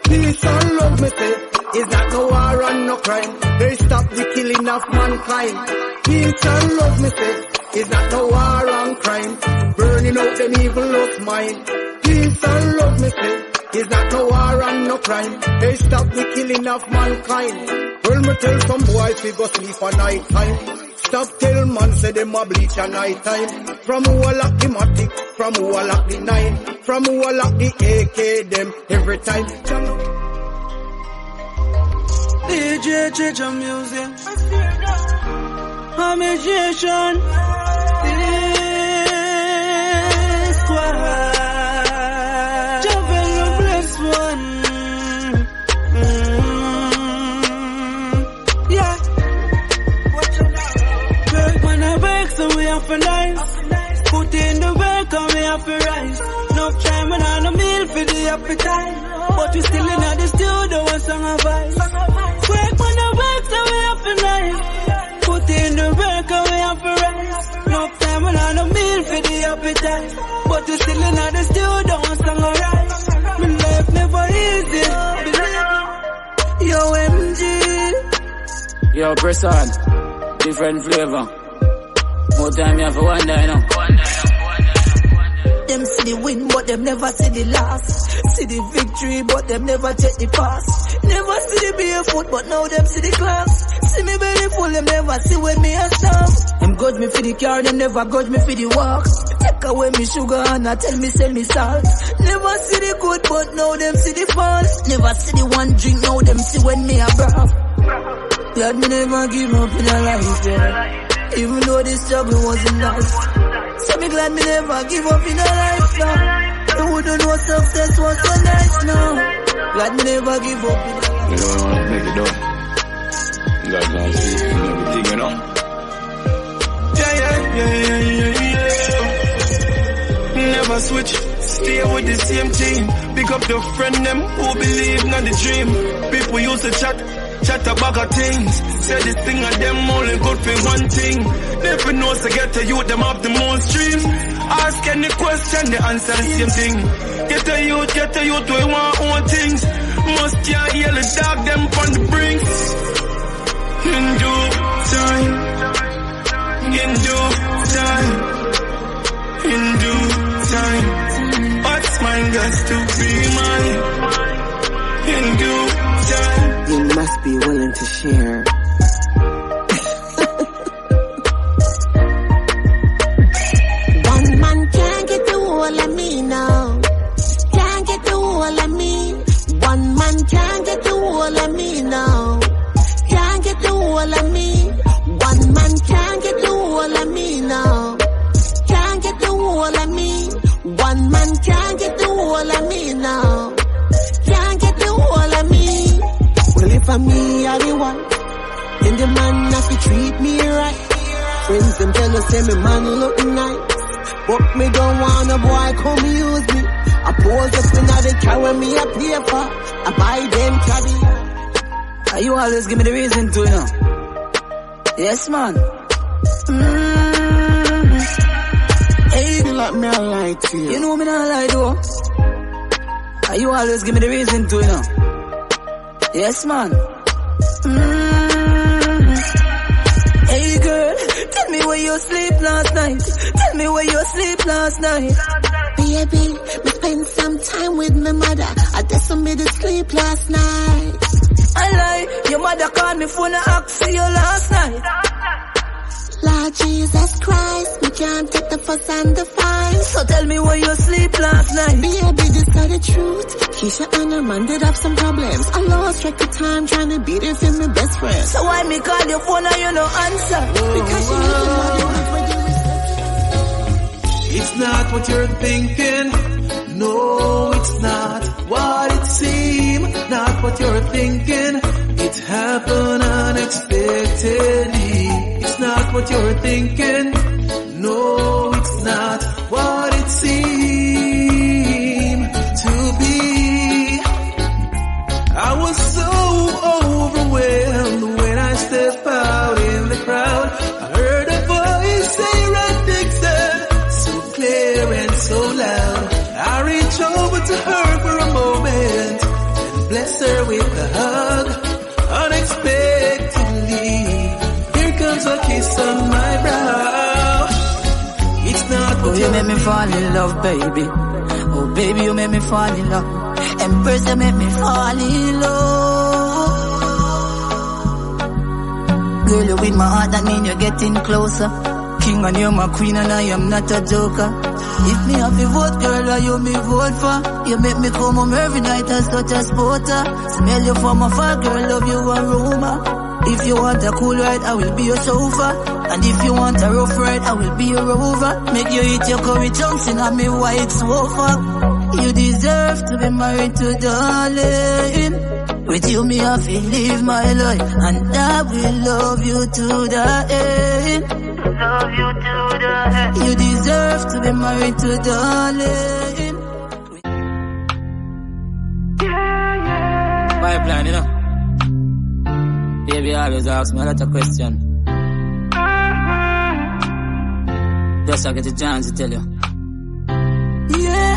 Peace and love, me say. Is that no war and no crime? They stop the killing of mankind. Peace and love, me say. Is that no war and crime? Burning out them evilest mind. Peace and love, me say. Is that no war and no crime? They stop the killing of mankind. Well, me tell some boys we go sleep at night time. Stop tell man say them a bleach at night time. From who a lock the matic, from who a lock the 9, from who a lock the AK them every time. DJ change your music. Amazation. Squad. So we have to nice. Put in the work and we have to rise. No time and on a meal for the appetite. But we still in the studio and song of vice. Work on the work so we have to nice. Put in the work and we have to rise. No time and on a meal for the appetite. But we still in the studio and song of rise. My life never easy. Yo MG. Yo Bresson. Different flavor. More time you have to wonder, you know. Them see the win, but them never see the loss. See the victory, but them never take the pass. Never see the barefoot, but now them see the class. See me belly full, them never see when me a stop. Them grudge me for the car, them never grudge me for the walk. Take away me sugar and I tell me send me salt. Never see the good, but now them see the fault. Never see the one drink, now them see when me a brave. Glad me never give up in a life, yeah. Even though this struggle wasn't nice. So me glad me never give up in a life now. I wouldn't know success was so nice now. Glad me never give up in a life. You don't want to make it up. God knows everything, you know. Yeah. Never switch, stay with the same team. Pick up the friend them who believe in the dream. People used to chat about of things. Say this thing and them only good for one thing. Never knows to get to you, them up the most dreams. Ask any question, they answer the same thing. Get to you, we want own things. Must can't hear the dog, them on the brinks. In due time, what's mine got to be mine. In due time. You must be willing to share. One man can't get the whole of me now. Can't get the whole of me. One man can't get the whole of me now. Can't get the whole of me. One man can't get the whole of me now. Can't get the whole of me. One man can't get the whole of me now. Can't get the whole of me. Well, if I'm me, I the one. Then the man have to treat me right. Friends them tell us say me man look nice. But me don't want a boy come use me. I pose up in the carry me a paper. I buy them caviar. You always give me the reason to, you know. Yes, man. Hey, you like me, I lie to you. You know me not lie, though. You always give me the reason to, you know. Yes, man. Hey, girl, tell me where you sleep last night. Tell me where you sleep last night. Baby, me spend some time with my mother. I just made it sleep last night. I lie, your mother called me phone and asked for you last night. Lord Jesus Christ, we can't take the fuss and the fight. So tell me where you sleep last night. Baby, this is the truth. Keisha and her man did have some problems. I lost track of time trying to be there for my best friend. So why me call your phone and you no answer? Because you never know the words where you It's not what you're thinking. No, it's not what it seems. Not what you're thinking. It happened unexpectedly. It's not what you're thinking. No, it's not what it seemed to be. I was so overwhelmed when I stepped out in the crowd. I heard a voice say right next there, so clear and so loud. I reached over to her for a moment and blessed her with a hug. Unexpectedly, here comes a kiss on my brow. It's not what you make me fall in love, baby. Oh, baby, you make me fall in love. Empress, you make me fall in love. Girl, you with my heart, that mean you're getting closer. King and you're my queen and I am not a joker. If me have to vote, girl, why you me vote for? You make me come home every night as such a sporter. Smell you from afar, girl, love you aroma. If you want a cool ride, I will be your chauffeur. And if you want a rough ride, I will be your rover. Make you eat your curry chunks in a me white sofa. You deserve to be married to darling. With you me have to live my life, and I will love you to the end. Love you to the end. You deserve to be married to darling. My plan, you know. Baby always ask me a lot of questions. Just I get a chance to tell you. Yeah.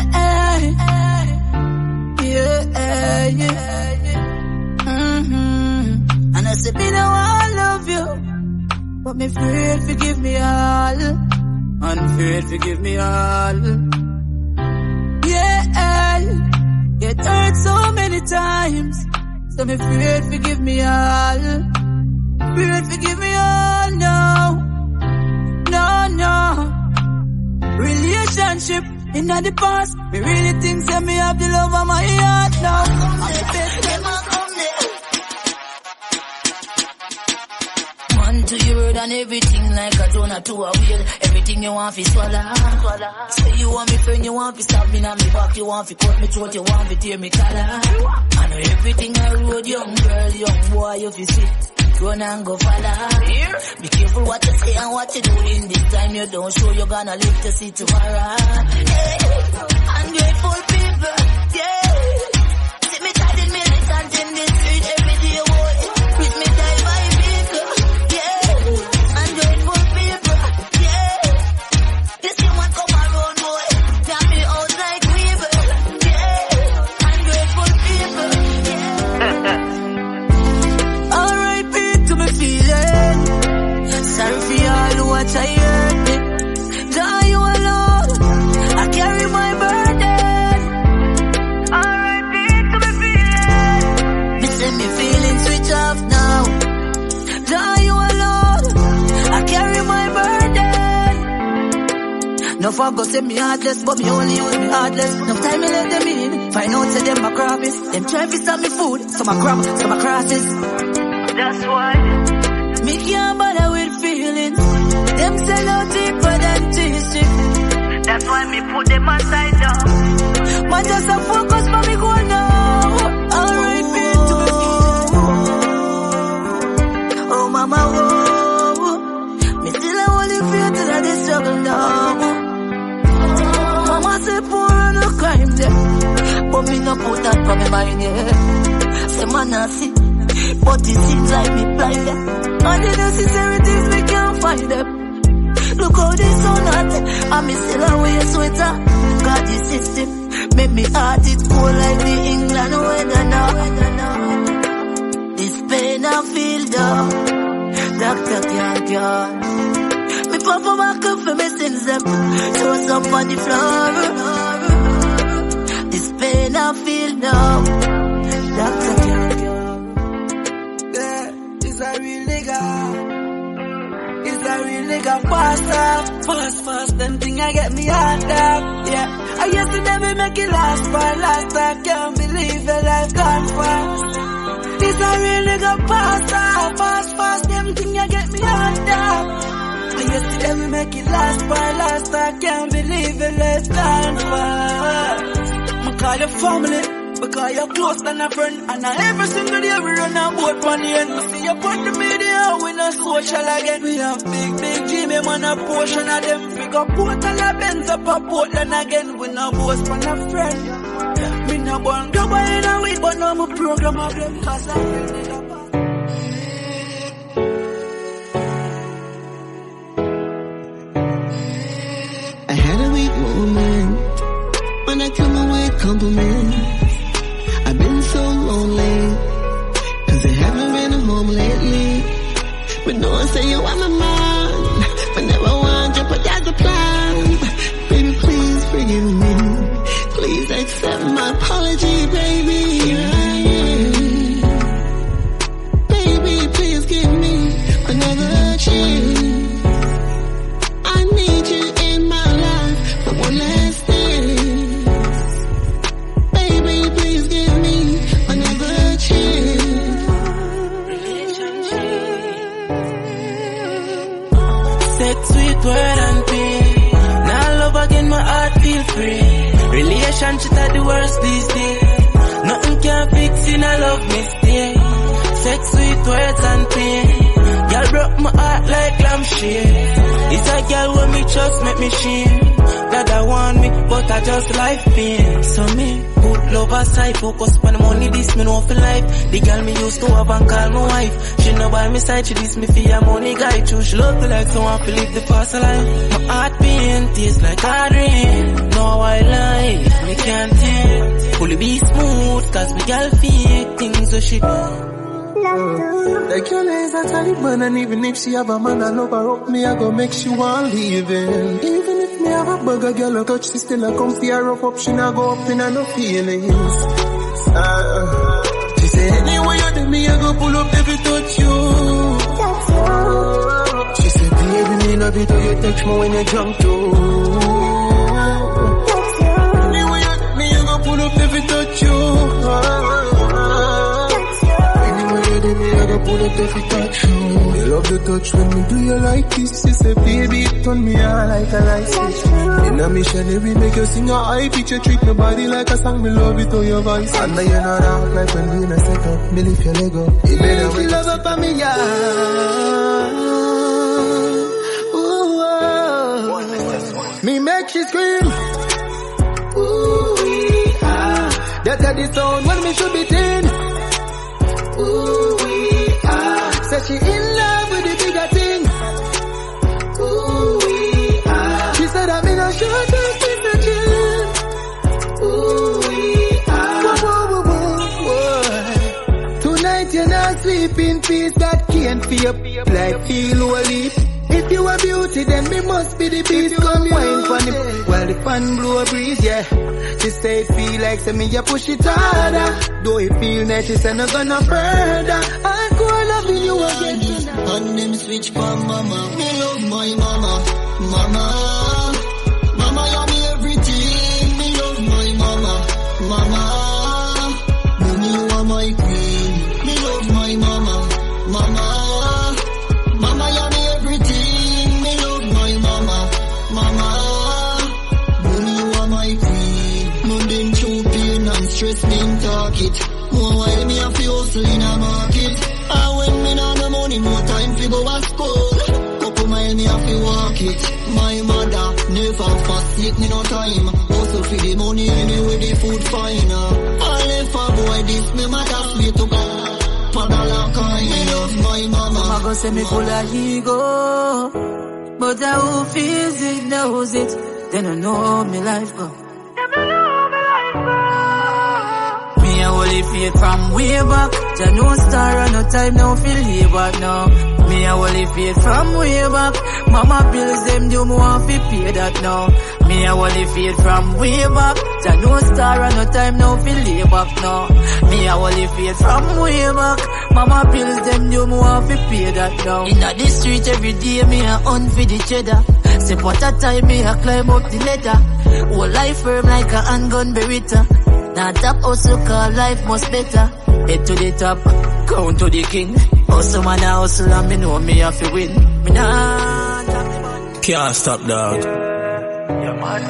And I said, me now I love you, but me afraid forgive me all. Unafraid forgive me all. Yeah, it hurt so many times, so me afraid forgive me all. Afraid forgive me all, no. Relationship in the past, me really think that me have the love of my heart now. I'm the best ever come there. Man to your word and everything like a donut to a wheel. Everything you want fi swallow. Say you want me friend, you want fi stab me on me back, you want fi cut me throat, you want fi tear me collar. I know everything I road, young girl, young boy, you fi sit. Run and go follow. Be careful what you say and what you do. In this time you don't show, you're gonna live to see tomorrow. Hey, ungrateful people, yeah. See me tired militant in the street every day, boy. With me die by people, yeah. Ungrateful people, yeah. You see what come around, boy. Tell me out like weevil, yeah. Ungrateful people, yeah. Sorry for all who watch I hurt me. Now you alone, I carry my burden. R.I.P. to me feeling. Me say me feeling switch off now. Now you alone, I carry my burden. No fuck go say me heartless, but me only use me heartless. No time me let them in. Find out say them my crabbies. Them try to stop me food, some I grab, some I crosses. That's why me can't bother with feelings. Them sell out deeper than T-stick. That's why me put them aside now. Man just a focus for me go now. R.I.P. to me feelings. Oh mama, whoa. Me still a holy faith till I dey struggle now. Mama say poor and no crime there, but me no put that for me mind, yeah. Say man I see, but it seems like me blind them. All the necessary things we can't find them. Look how they so hot, and me still a wear sweater. God the system, make me heart it cold like the England weather now. This pain I feel down, doctor can't cure. Me papa back up for me sins them, throw up on the floor. This pain I feel down, doctor can't cure. It's a real nigga fast up. Fast, them thing I get me hard up. Yeah, I yesterday we make it last for last. I can't believe your life gone fast. This a real nigga fast up. Fast, them thing I get me hard up. I yesterday we make it last for last. I can't believe your life gone fast. I call your family. Because you're close than a friend. And every single day we run a boat on the end. I see you put the media, we not social again. We have big Jimmy man, a portion of them. We got Portland a Benz up a Portland again. We no boast on a friend. Me no born go by in a week, but now my program of them. Cause I really love I had a weak moment when I come away with compliments. I've been so lonely, cause I haven't been home lately. But no one say you are my man, but never want you, but that's the plan. Baby, please forgive me. Please accept my apology, baby. Baby, please give me another chance. I need you in my life for one last day. Sweet word and pain. Now love again, my heart feel free. Relationship are the worst these days. Nothing can fix in a love mistake. Sex, sweet words and pain. Girl broke my heart like lampshade. It's a girl when me trust make me shame. That I want me, but I just life pain. So me put love aside, focus on the money, this me know for life. The girl me used to have and call my wife. She know by my side, she this me for your money guy too. She love me like someone to live the past alive. My heart pain tastes like hard rain. No I life, me can't take. Fully be smooth, cause me girl fake things so she like your legs are Taliban, and even if she have a man, I love her up, me I go make she want leaving. Even if me have a bugger girl, I touch, she still a come fear rough up, she not go up in no feelings. She say anyway you do me, I go pull up every touch you. She say baby, me love it how you touch me when you jump too. Anyway you do me, I go pull up every touch you. I go pull up every touch you. You love the touch when me do you like this. She say baby it turn me on like a light switch. In a missionary make you sing a high pitch. You treat my body like a song, me love it how your voice. And now you not out like when we in a set up. Me lift your leg up. It better wake love up on me yeah. Me make she scream. Ooh, ah. That's how the sound when me should be thin. Ooh. Said she in love with the bigger thing. Ooh, ah. She said I'm in a short distance chin. Ooh, ah. Tonight you're not sleeping, peace that can't feel like feel holy. If you a beauty, then me must be the beast. Come wine for the while the fan blow a breeze, yeah. She say it feel like say me you push it harder. Though it feel nice, she say no gonna further. I go loving you again. And them switch for mama. Me love my mama, mama. Mama, you me everything. Me love my mama, mama. When you are my queen. Me love my mama, mama. Mama, you me everything. Me love my mama, mama. When you are my queen. No them too pain and stress me in target. More while me have to hustle in a market. And when me not no money, more time to go to school. Couple mile me have to walk it. My mother never forsake me no time. Also for the money, me with the food fine. I left a boy this, me mother sweet to go. Padala kind, me love my mama. Mama go say me full of ego, but who feels it knows it. Then I know me life go. Me a whole only feel from way back. Jah no star and no time now feel here back now. Me a only feel from way back. Mama bills them do me want fi pay that now. Me a only feel from way back. Jah no star and no time now feel here back now. Me a only feel from way back. Mama bills them do me want fi pay that now. Inna the street every day me a hunt for the cheddar. Say what a time me a climb up the ladder. Whole life firm like a handgun beretta. Now top hustle call life much better. Head to the top, count to the king. Hustle man a hustle and me know me have to win. Me nah can't stop, dog. Yeah, man.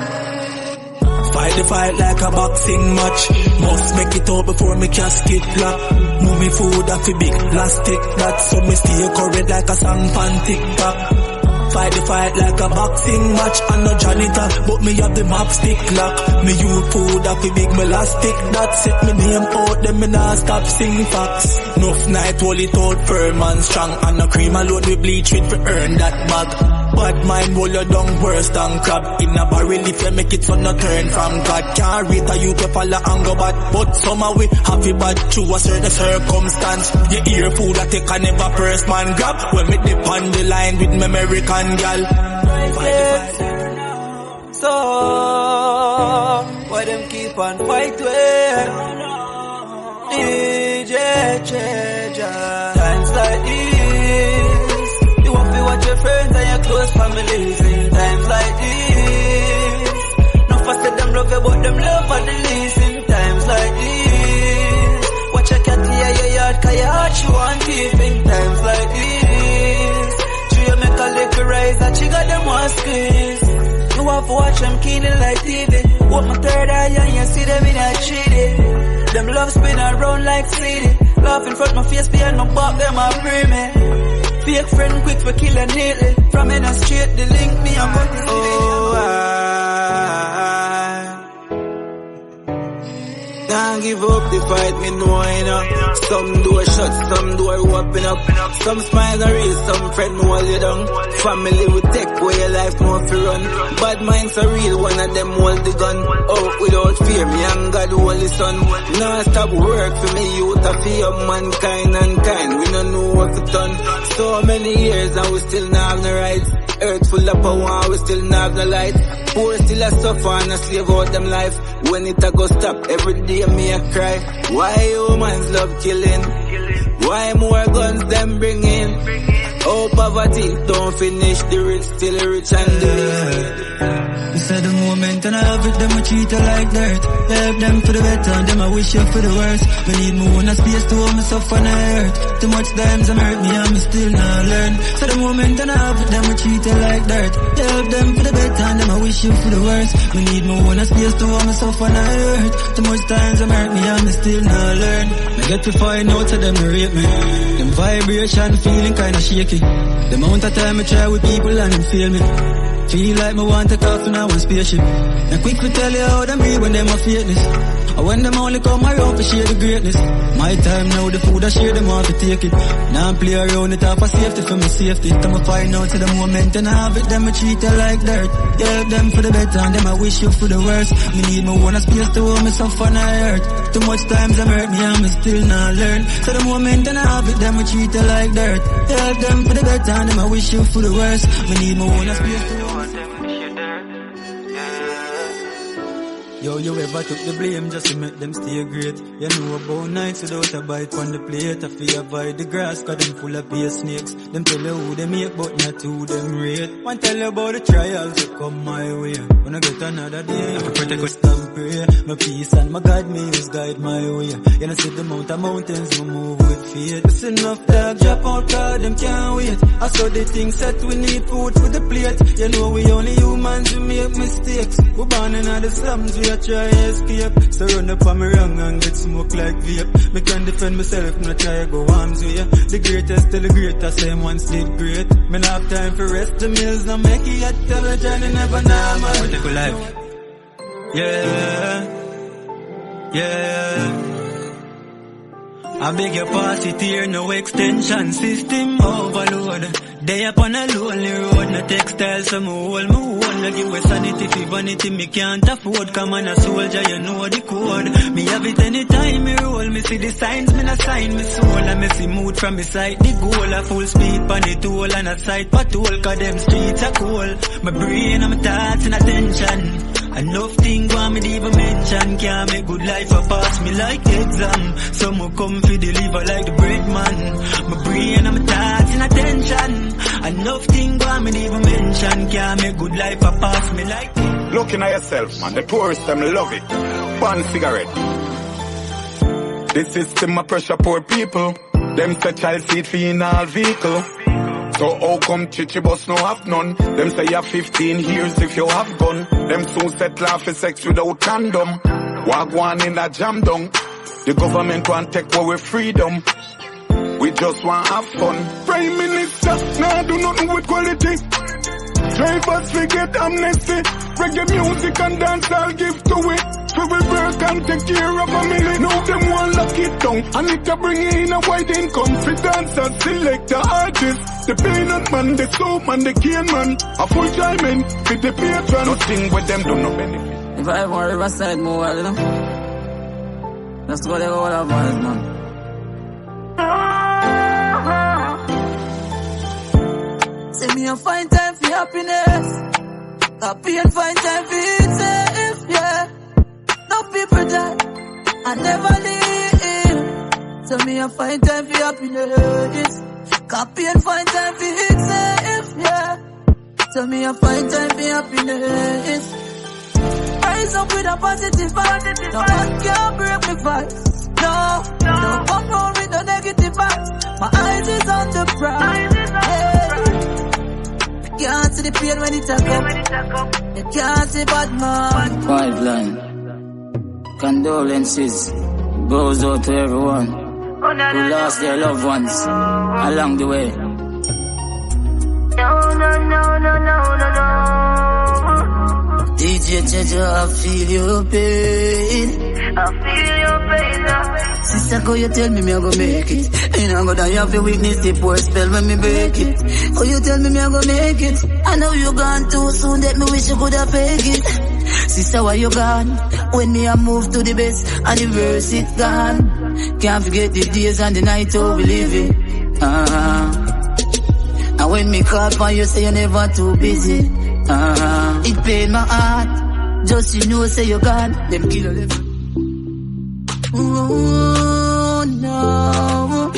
Fight the fight like a boxing match. Must make it out before me casket flap. Move me food off a big plastic. That's so me stay current like a song pan TikTok. Fight the fight like a boxing match. I'm no janitor, but me have the map stick lock. Me use food off a big elastic. That set me name out, then me nah stop sing facts. Enough night, hold it out firm and strong. And no cream alone we bleach with to earn that bag. Bad mind roll you down worse than crab. In a barrel if you make it so no turn from God. Can't rate a you to follow and go bad. But somehow we happy bad through a certain circumstance. You hear food that take a never first man grab. When me dip on the line with me American gal. So why them keep on fight with DJ Treasure? Times like this, you want to watch your friends and your close families in times like this. No faster them love you, but them love for the least in times like this. Watch your cat hear your yard, cause your heart she want keep in times like this. You make a little rise and she got them one squeeze. You have to watch them keenly like TV. What my third eye and you see them in a treaty. Them love spin around like CD. Laugh in front my face behind my back, them a free me. Fake friend quick for killing neatly. From in a street, the link me and put the can't give up the fight, me know, you know. Some door shut, some door open up. Some smiles are real, some friend hold you down. Family will take away your life, no fi run. Bad minds are real, one of them hold the gun. Out without fear, me and God hold the sun. Nah stop work for me, youth a fear mankind and kind. We don't know what to done. So many years and we still not have no rights. Earth full of power, we still not have no light. Poor still a suffer and a slave out them life. When it a go stop, every day me a cry. Why humans love killing? Why more guns them bring in? Oh poverty don't finish, the rich still rich and the You said the moment and I have it, them a treat you like dirt. Help them for the better and them I wish you for the worst. Me need more own a space to hold myself on the earth. Too much times I'm hurt me and me still not learn. So the moment and I have it, them a treat you like dirt. Help them for the better and them I wish you for the worst. Me need more own a space to hold myself on the earth. Too much times I'm hurt me and me still not learn. I get to find out to them to rate me. Them vibration feeling kinda shaky. The amount of time I try with people and them feel me. Feel like me want to talk to now one spaceship. Now quick to tell you how them be when them a fakeness. Or when them only come around to share the greatness. My time now, the food I share them want to take it. Now I play around it off for safety for me safety. Come and find out to the moment and I have it, them I treat you like dirt. Help them for the better and them I wish you for the worst. Me need me one space to hold myself on the earth. Too much times I'm hurt me and me still not learn. So the moment and I have it, them I treat you like dirt. Help them for the better and them I wish you for the worst. Me need me one space to hold. Yo, you ever took the blame just to make them stay great? You know about nights without a bite on the plate. I feel avoid the grass cause them full of pay snakes. Them tell you who they make but not who them rate. One tell you about the trials that come my way. When I get another day, I protect with and pray. My peace and my God, me use guide my way. You know see the mountains, we move with faith. It's enough dog drop out cause them can't wait. I saw the things that we need food for the plate. You know we only humans, we make mistakes. We born in the slums, we try escape. So run up on me wrong and get smoke like vape. Me can defend myself, me try go arms with ya. The greatest till the greatest, same ones did great. Me not have time for rest the meals, no make it yet. Tell a journey never normal. Take a life. Yeah. Yeah. I beg your pass it here, no extension system overload. They up on a lonely road, no textile, so me hold. No give a sanity for vanity, me can't afford. Come on a soldier, you know the code. Me have it anytime me roll, me see the signs, me not sign me soul. I me see mood from me side, the goal. A full speed pan the toll and a side patrol, cause them streets are cold. My brain and my thoughts and attention. Enough things want me to even mention. Can't make good life a pass me like exam. Some will come for deliver like the bread man. My brain and my thoughts and attention. Enough things want me to even mention. Can't make good life a pass me like. Looking at yourself, man. The tourists them love it. One cigarette. This system a pressure poor people. Them say child seat for in all vehicle. So how come chichi bus no have none? Them say you have 15 years if you have gun. Them soon settle for sex without condom. Walk one in that jam down. The government want take away freedom. We just want have fun. Prime Minister, nah do nothing with quality. Drivers forget amnesty. Reggae music and dance I'll give to it. So we work and take care of family. Now them want lock it down. And it can bring in a wide income. For dancers, select the artists. The peanut man, the soap man, the cane man. A full time in, with the patron. Nothing with them do no benefit. If I ever Riverside more, you know. That's what they go all about, man. Say me a find time for happiness. Happy and find time for it, safe, yeah. No people die, I never leave. So me a find time for happiness. Copy and find time for it, safe, yeah. So me a find time for happiness. Rise up with a positive vibe. No one can break me vibes. No come round with no negative vibes. My eyes is on the prize. You can't see the pain when it a come. You can't see bad man. Five line. Condolences goes out to everyone who lost their loved ones along the way. No. DJ Jaja, I feel your pain. I feel your pain now. Sister, go you tell me I go make it. Ain't I go die have to witness the poor spell when me break it. Oh, you tell me I go make it. I know you gone too soon that me wish you could have fake it. Sister, why you gone? When me I move to the best and the verse it gone. Can't forget the days and the night how we live it. And when me call for you say you're never too busy. It pain my heart. Just you know say you gone. Them kill them. Oh no.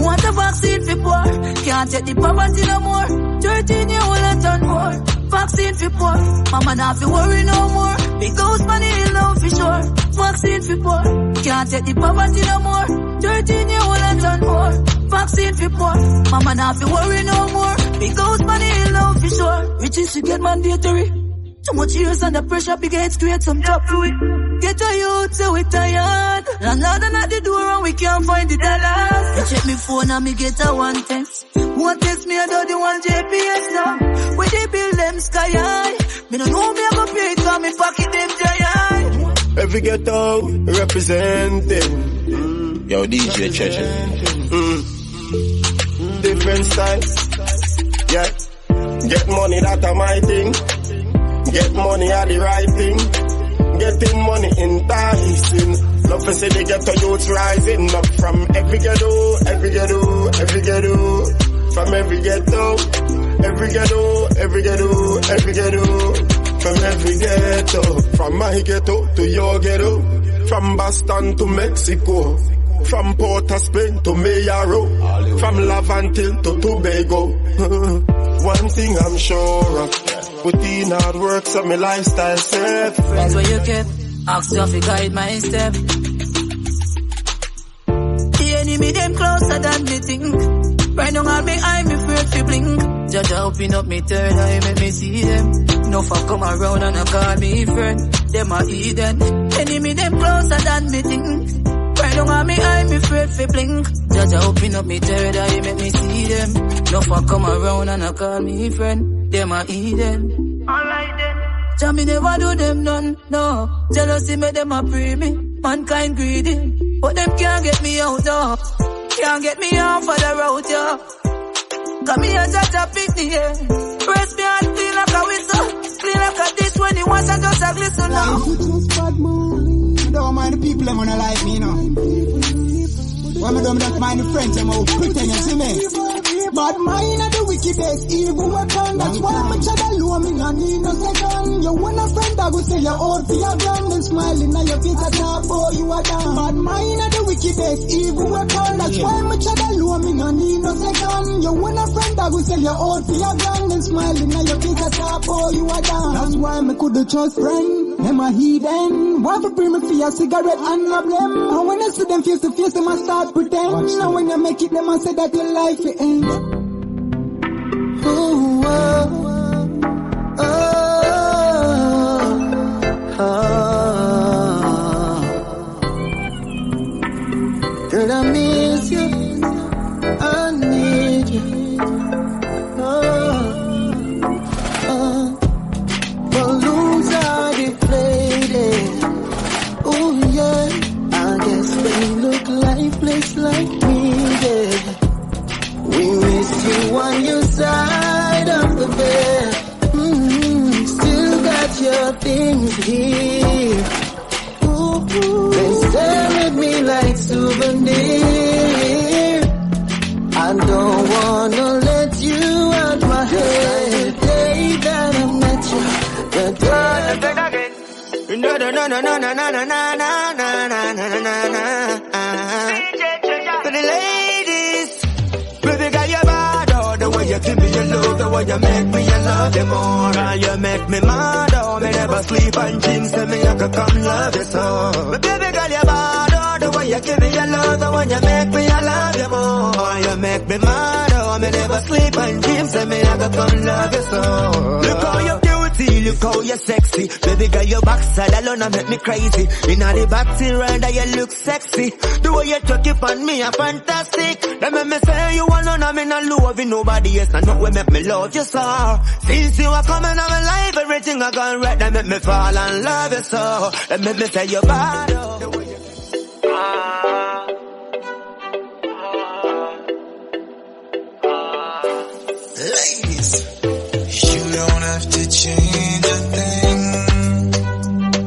Want a vaccine for poor. Can't take the poverty no more. 13 year old and turn more. Vaccine for poor. Mama not fi worry no more. Big house money in love for sure. Vaccine for poor. Can't take the poverty no more. 13 year old and turn more. Vaccine for poor. Mama not fi worry no more. Big house money in love for sure. Riches to get mandatory. Too much years under pressure, big heads create some top to it. Get a youth so we tired. Landlord at the door and we can't find the dollars. You check me phone and me get a one text. One text me about the one JPS now. Where they build them sky high. Me no know me I go pay cause me pocket them giant. Every ghetto representing. Yo, DJ Treasure. Different styles. Yeah. Get money, that's my thing. Get money are the right thing. Getting money enticing. Love to see the ghetto youths rising up from every ghetto. From every ghetto. From every ghetto. From my ghetto to your ghetto. From Boston to Mexico. From Port of Spain to Mayaro. From Lavantil to Tobago. One thing I'm sure of. Put in hard work so my lifestyle safe. Friends where you kept, ask you if you guide my step. The enemy them closer than me think. Right now on me eye, me afraid to blink. Jaja open up me third eye, make me see them. No fuck come around and I call me friend. Them a heathen. Enemy them closer than me think. Right now on me eye, me afraid to blink. Jaja open up me third eye, make me see them. No fuck come around and I call me friend. Them a Eden. Alright then. Jah me never do them none, no. Jealousy make them a pray me. Mankind greedy, but them can't get me out, though. Can't get me off of the road, yo. Come here, Jaja, pick me, yeah. Press me and clean like a whistle. Clean like a dish when you want, I just a glisten now. Don't mind the people that wanna like me, you know. Why me don't mind the friends that will pretend you see me. Bad mind are the wickedest evil weapon. That's why I'm a child alone, me no need no second. You want a friend that will say you're old for your gun. Then smiling at your face at top, boy, you are down. Bad mind are the wickedest evil weapon. That's why I'm a child alone, me no need no second. You want a friend that will say you're old for your gun. Then smiling at your face at top, boy, you are down. That's why me coulda trust friend. Them a heathen. Why for bring me for a cigarette and rob them? And when I see them face to face, them a start pretend. Now when you make it, them a say that your life will end. Ooh, oh, oh, oh, oh. Girl, I miss you. I need you. Oh, oh. Balloons are deflated. Oh yeah, I guess they look lifeless like me, yeah. We miss you on your side of the bed. Still got your things here. Ooh, they stare at me like souvenir. I don't wanna let you out my head. The day that I met you, the day no, no, no, no, no, no, no, no, no, no, no, no, no, no. For the ladies, baby girl, you're bad. Oh, the way you give me your love, the way you make me, I love you more. And you make me mad. Oh, me never sleep and dreams, tell me I could come love you so. But baby girl, you're bad. Oh, the way you give me your love, the way you make me, I love you more. You make me mad. Oh, me never sleep and dreams, tell me I could come love you so. Look how you look how you're sexy. Baby girl, your backside alone make me crazy. Inna the backseat rider, you look sexy. The way you chuck it on me, are fantastic. They make me say you alone, I'm in a love with nobody else. And not what make me love you so. Since you are coming on my life, everything I gone right. They make me fall and love you so. They make me say you're bad. Ladies, you don't have to change a thing.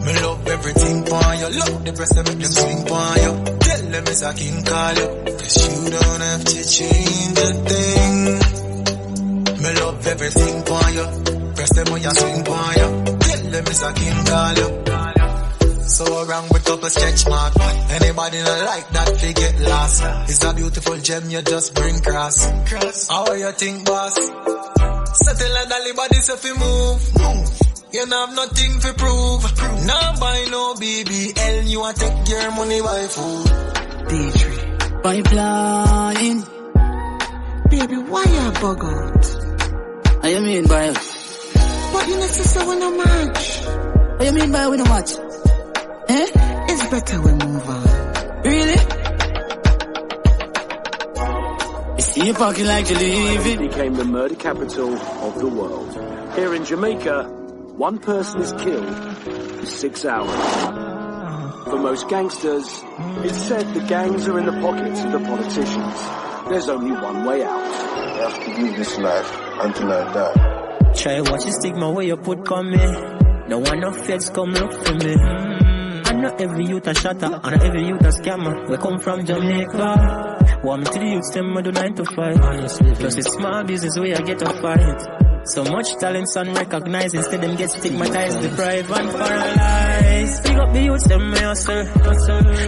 Me love everything for you. Love the breast that make them swing for you. Tell them it's a king call you. Cause you don't have to change a thing. Me love everything for you. Press them when you swing for you. Tell them it's a king call you. So around with couple stretch mark. Anybody not like that, they get lost. It's a beautiful gem, you just bring cross. How you think, boss? Settle like dolly body, so if you move. You don't have nothing to prove. Now buy no BBL, you want take your money by food. D3 pipeline. Baby, why you bug out? What you mean by it? But you necessarily wanna match. What you mean by we don't match? Eh? It's better we move on. Really? You see you parking like you leave it. Became the murder capital of the world. Here in Jamaica, one person is killed in 6 hours. For most gangsters, it's said the gangs are in the pockets of the politicians. There's only one way out. I have to live this life until I die. Try watch the stigma where you put on me. No one of feds come look for me. And not every youth a shatter, and not every youth a scammer. We come from Jamaica. Want me to the youths, them I do 9 to 5. Honestly, plus it's small business where I get a fight. So much talents unrecognized, instead them get stigmatized, deprived and paralyzed. Pick up the youths, them may hustle.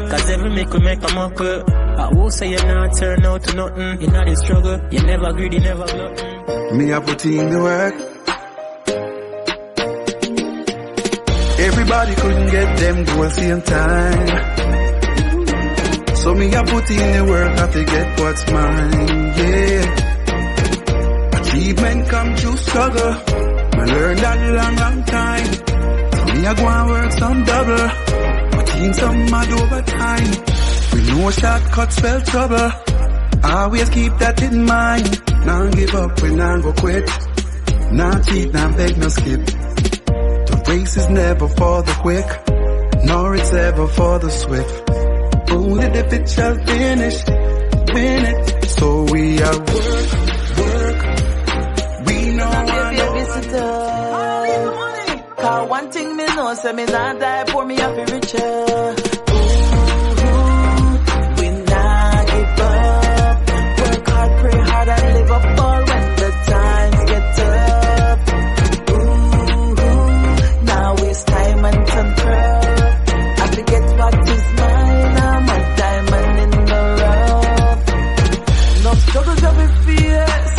Cause every make will make a muckle. I will say you're not turn out to nothing. You're not in struggle, you never greedy, never nothing. Me I put in the work. Everybody couldn't get them goals same time. So me I put in the work, I forget what's mine, yeah. Achievement come through struggle. I learned that long time. So me I go and work some double. My team some mad over time. We know shortcuts spell trouble. Always keep that in mind. Now give up, we now go quit. Now cheat, now beg, no skip. The race is never for the quick. nor it's ever for the swift. Only the fit shall finish, win it. So we are work. We know I know. Cause one thing me know, say me not die poor, me have to richer. We not give up. Work hard, pray hard, and live up all when the times get tough. Now waste time and some craft. I forget what is mine, I'm a diamond in the rough. No struggles of it fierce,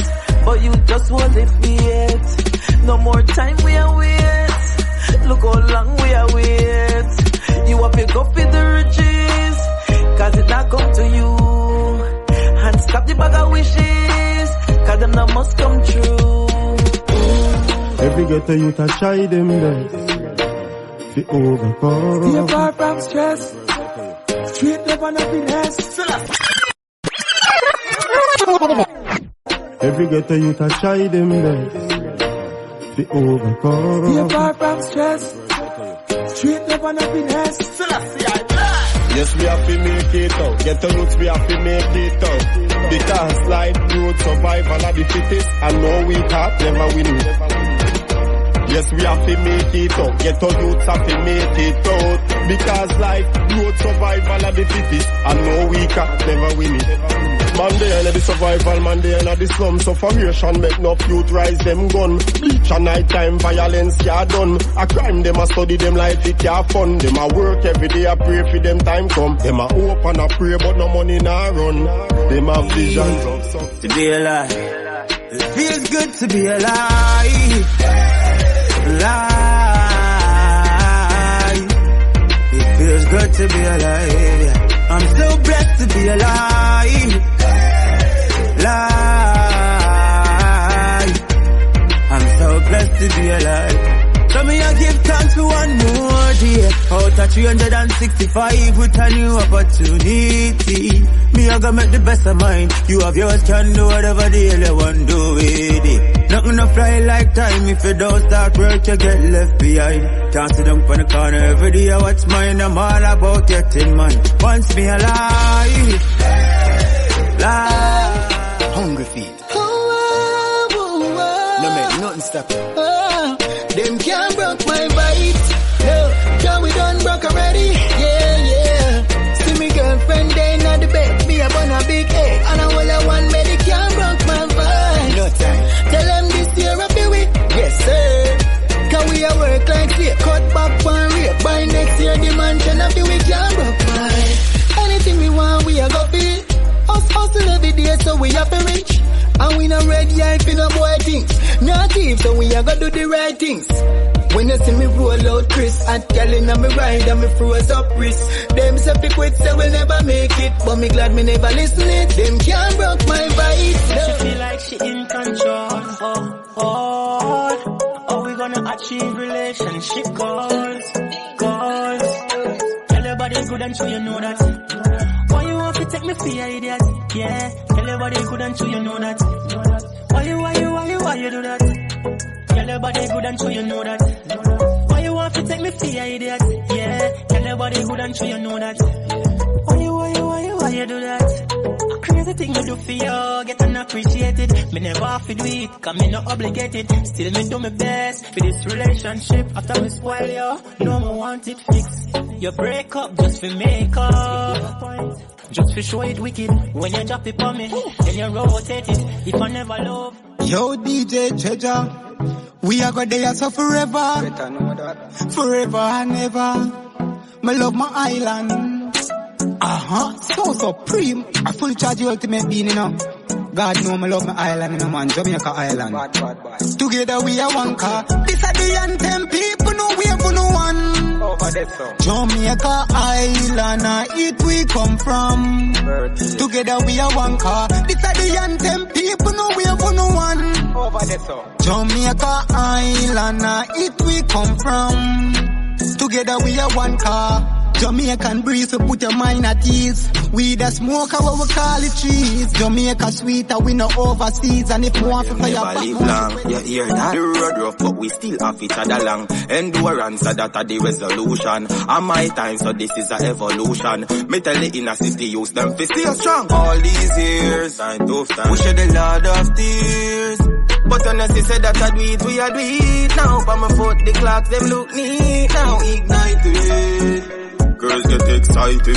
but you just want it feet. No more time we are wait. Look how long we are wait. You have to go for the riches, cause it not come to you. And stop the bag of wishes, cause them not must come true. Every ghetto youth I try them best to overcome. Be far from stress, street love and happiness. Every ghetto youth I try them best to overcome. Be far from stress, street love and happiness. Yes, we have to make it out. Get the roots, we have to make it out. Because life, growth, survival are the fittest. And no we can't never win. Yes, we have to make it out. Get the roots, have to make it out. Because life, growth, survival are the fittest. And no we can't never win it. Man there in the survival, man there in the slum. Sufferation make no youth rise them gun. Bleach and night time violence ya done. A crime them a study them life it ya fun. Them a work every day a pray for them time come. Them a hope and a pray but no money nah run. Them a visions of success. To be alive, it feels good to be alive. Alive. It feels good to be alive. I'm so blessed to be alive. I'm so blessed to be alive. So me I give thanks for one more day. Out of 365 with a new opportunity. Me I gonna make the best of mine. You have yours, can do whatever the hell you want to do with it. Nothing to fly like time. If you don't start work, you get left behind. Can't sit down on the corner every day. What's mine? I'm all about getting mine. Once me alive, live. Hungry feet. No make nothing stop it. Them can't broke my bite. No, can we done broke already? Yeah. See me girlfriend there in the bed. Me up on a big egg. And I will have one baby can't broke my bite. No time. Tell them this year I'll be with. Yes sir. Can we a work like say cut back one rate. By next year the mansion of the week can't broke mine. Anything we want we a go be. Us hustle every day so we have to reach. And we no red yard for no boy things. Not thief, so we a go do the right things. When you see me roll out Chris, at girl inna me ride and me froze up wrist. Them say fi quit, say we'll never make it. But me glad me never listen it. Them can't broke my vibe. She feel like she in control. Oh, we gonna achieve relationship goals. Tell everybody good and true, you know that. Why you want to take me for your idiot? Yeah, tell everybody good and true, you know that. Why you do that? Tell everybody good and true, you know that. Why you want to take me for your idiot? Yeah, tell everybody good and true, you know that. Why you do that? A crazy thing you do for you, get unappreciated. Me never have to do it, cause me not obligated. Still me do my best for this relationship. After me spoil you, no more want it fixed. You break up just for make up. Just for show it wicked. When you drop it on me, then you rotate it. If I never love. Yo DJ Treasure, we are gonna there so forever. Forever and ever. Me love my island. So supreme. I fully charge the ultimate being, you know. God know me love my island, you know, man. Jamaica Island. Together we are one car. This are the anthem. People know we have no one. Jamaica Island, it we come from. Together we are one car. This are the anthem. People know we have no one. Jamaica Island, it we come from. Together we are one car. Jamaican breeze, so put your mind at ease. We the smoke, what we call it trees. Jamaica sweeter, we no overseas. And if you want to play your back, live long, you hear that? The road rough, but we still have each other long. Endurance, so that the resolution. And my time, so this is a evolution. Me tell the inner city, use them to stay strong. All these years, time tough time. We shed a lot of tears. But honestly said that I do it, we are do it. Now, by my foot, the clocks, them look neat. Now, ignite it. Girls get excited.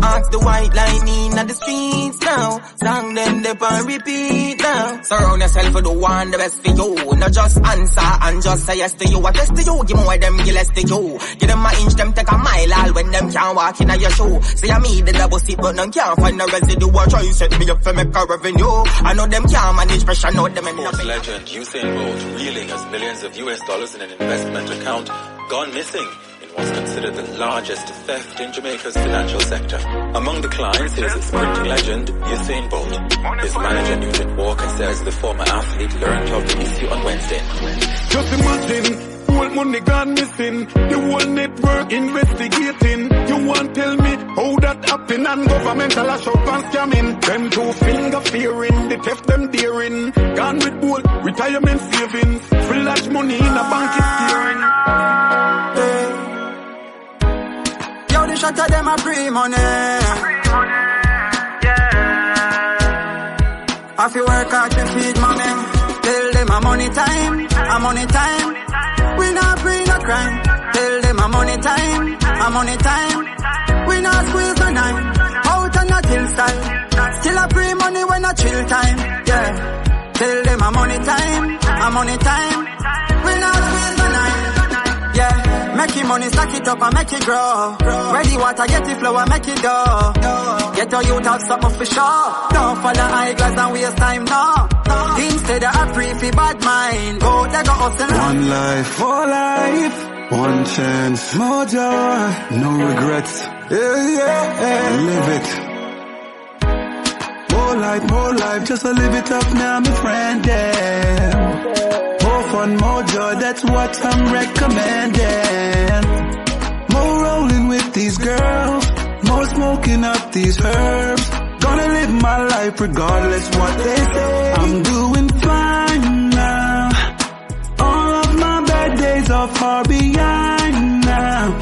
Ask the white lining at the streets now. Song them they on repeat now. Surround yourself with the one the best for you. Not just answer and just say yes to you. I test to you, give more them, give less to you. Give them an inch, them take a mile all when them can't walk in your shoe. Say I me the double seat but none can't find the residue. I try to set me up for make a revenue. I know them can't manage pressure, know them in Sports legend Usain Bolt reeling as millions of US dollars in an investment account gone missing. Was considered the largest theft in Jamaica's financial sector. Among the clients is sprinting legend Usain Bolt. His manager Newton Walker says the former athlete learned of the issue on Wednesday. Just imagine, whole money gone missing, the whole network investigating. You want tell me how that happen and governmental a shop and scamming. Them two finger fearing, the theft them daring. Gone with bold retirement savings, flash money in a bank is steering. The shot of them a free money. Yeah. I feel work hard to feed mommy. Tell them a money time, a money time. We not free no crime. Tell them a money time, a money time. We not squeeze no nine. Out on a hillside. Still a free money when a chill time. Yeah. Tell them a money time, a money time. We not squeeze no nine. Yeah. Make it money, stack it up and make it grow. Ready water, get it flow and make it dough. Get your youth have something for sure. Don't follow eyeglass and waste time, no. Instead of a free for bad mind. Go, they go up and one life, more life. One chance, more joy. No regrets, yeah. Live it. More life, just to live it up now, my friend, yeah. More fun, more joy, that's what I'm recommending. More rolling with these girls, more smoking up these herbs. Gonna live my life regardless what they say. I'm doing fine now. All of my bad days are far behind now.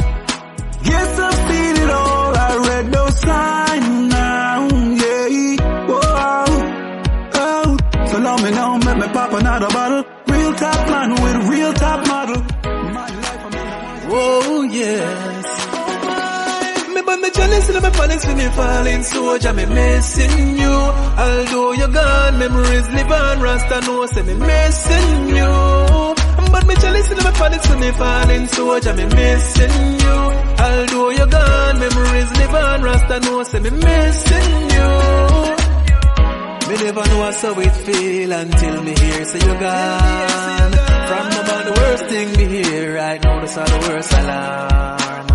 Yes, I feel it all, I read those signs now, yeah. Whoa, oh, so long me now, make me pop another bottle. Real top man with real top model. Oh yes. Me but me jealous and me panics when me falling soldier, me missing you. Although you're gone, memories live on. Rasta know say me missing you. But me jealous and me panics when me falling soldier, me missing you. Although you're gone, memories live on. Rasta know say me missing you. Me never know how it feel until me hear say you're gone. From about the worst thing me hear right now, that's all the worst alarm.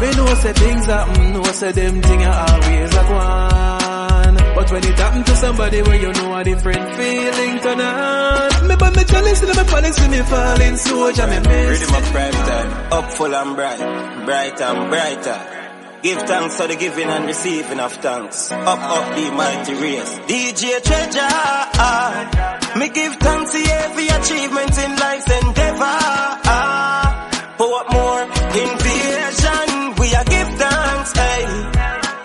Me know say things happen, know say them things are always a one. But when it happen to somebody where you know a different feeling turn on. Me but me jealous and me panics when me falling soldier, me miss. Ready my prime time, up full and bright, bright and brighter. Give thanks for the giving and receiving of thanks. Up the mighty race. DJ Treasure. Me give thanks to every achievement in life's endeavor. Pour up more invasion. We are give thanks, hey.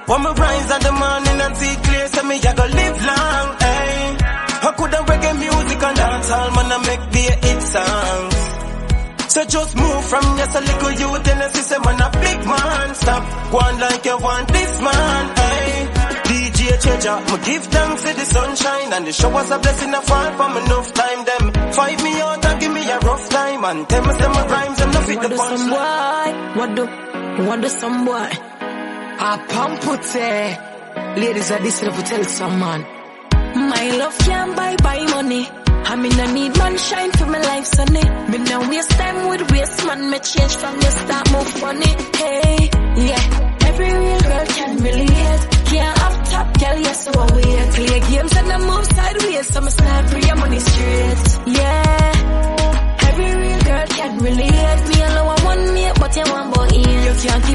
When me rise in the morning and see clear, so me I go live long, hey. I coulda reggae music and dance all man I make be a hit songs. So just move from just a little youth and a system and a big man. Stop going like you want this man, hey. DJ Treasure, me give thanks to the sunshine and the showers a blessing a fall from enough time. Them fight me out and give me a rough time and tell me some rhymes and nothing the punchline. What do some boy? I pump put ladies are this to tell some man. My love can't buy money. I mean I need man shine for my life sunny. Me no waste time with waste man. Me change from the start move funny. Hey, yeah. Every real girl can relate. Can't have top girl, yes so I wait. Play games and I move sideways. So I start free your money straight. Yeah. Every real girl can relate. Me alone I want me, but you want boy in. You can't keep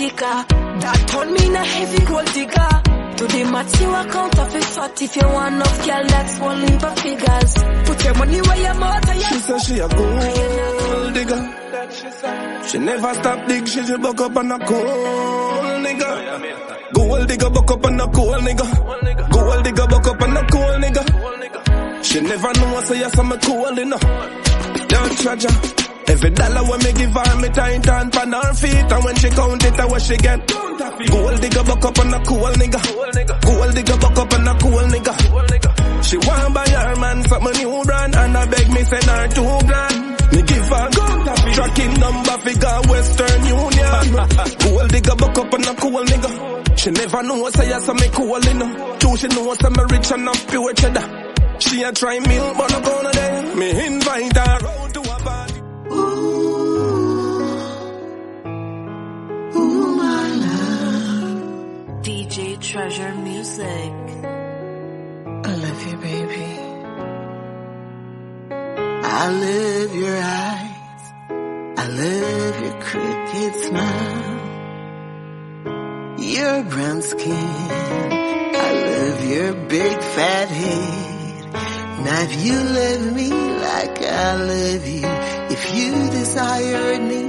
kicker. That turn me in a heavy gold digger. To the match you account of it fat. If you want enough girl, that's one leap of figures. Put your money where your mouth and she says she a gold digger. She never stop dig, she just buck up on a cold nigga. Gold digger buck up on a cold nigga. Gold digger buck up on a cold nigga. She never know say yes I'm a cold enough. Don't charge her. Every dollar when me give her, me tight on pan her feet. And when she count it, I what she get. Gold digger buck up on a cool nigga. Gold digger buck up on a cool nigga. She want buy her man something new brand. And I beg me send her $2,000. Me give her tracking number figure Western Union. Gold digger buck up on a cool nigga. She never know say yes I'm a cool enough. Too she know say me rich and I'm pure cheddar. She a try meal but no gonna there. Me invite her out to a party. Ooh, my love. DJ Treasure Music. I love you, baby. I love your eyes. I love your crooked smile. Your brown skin. I love your big fat head. Now if you love me like I love you, if you desired me,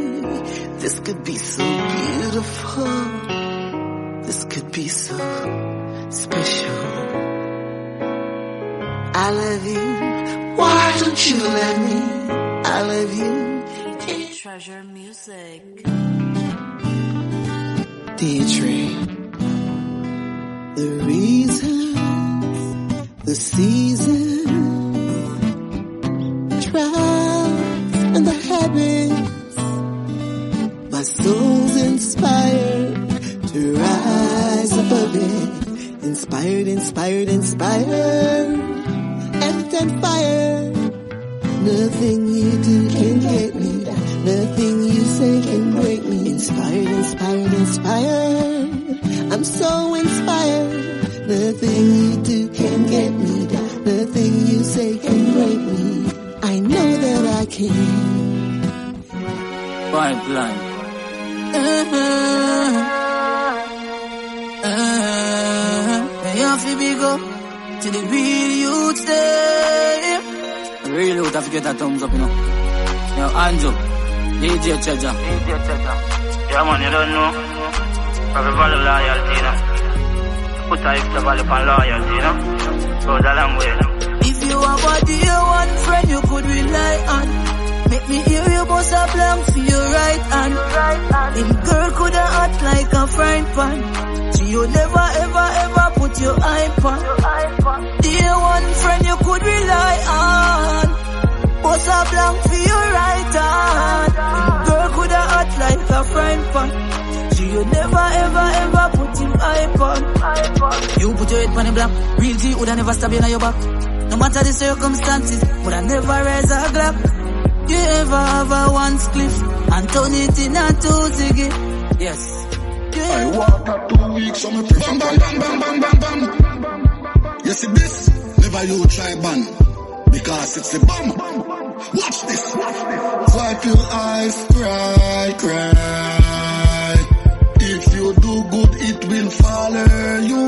this could be so beautiful. This could be so special. I love you. Why don't you let me? I love you. DJ Treasure Music. Deirdre. The reasons, the seasons, trials and the habits. My soul's inspired to rise above it. Inspired, inspired, inspired. And fire. Nothing you do can get me. Nothing you say can break me. Inspired, inspired, inspired. I'm so inspired. Nothing you do can get me. Nothing you say can break me. I know that I can. Pipeline. You have to be go to the real youth there. Real youth have to get a thumbs up, you know. Yo, Anjo, DJ Treasure. Yeah, man, you don't know. Have a value loyalty, you know. Put a extra value on loyalty, you know. Goes a long way. If you have a dear one friend you could rely on, make me hear you bust a blank for your right hand. Them girl coulda act like a frying pan. You never ever ever put your eye on. Dear one friend you could rely on, bust a blank for your right hand. Girl coulda act like a frying pan. You never ever ever put your eye on. You put your head on the block. Real G woulda never stab you in your back. No matter the circumstances, woulda never raise a glock. You ever have a one cliff and turn it in a two ziggy? Yes. I walk up 2 weeks, so me bam, bam, bam, bam, bam, bam, bam. You see this? Never you try ban, because it's a bomb. Watch this. Wipe your eyes, cry, cry. If you do good, it will follow you.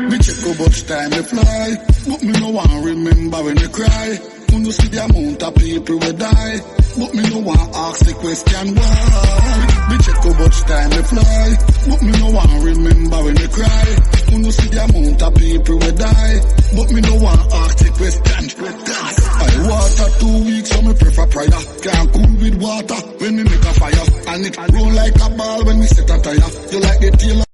Me check how much time they fly, but me no one remember when you cry. When you see the amount of people will die, but me no one ask the question why. Me check how much time they fly, but me no one remember when you cry. When you see the amount of people will die, but me no one ask the question. I water 2 weeks, so me prefer prayer. Can't cool with water when me make a fire, and it roll like a ball when we set a tire. You like the tail.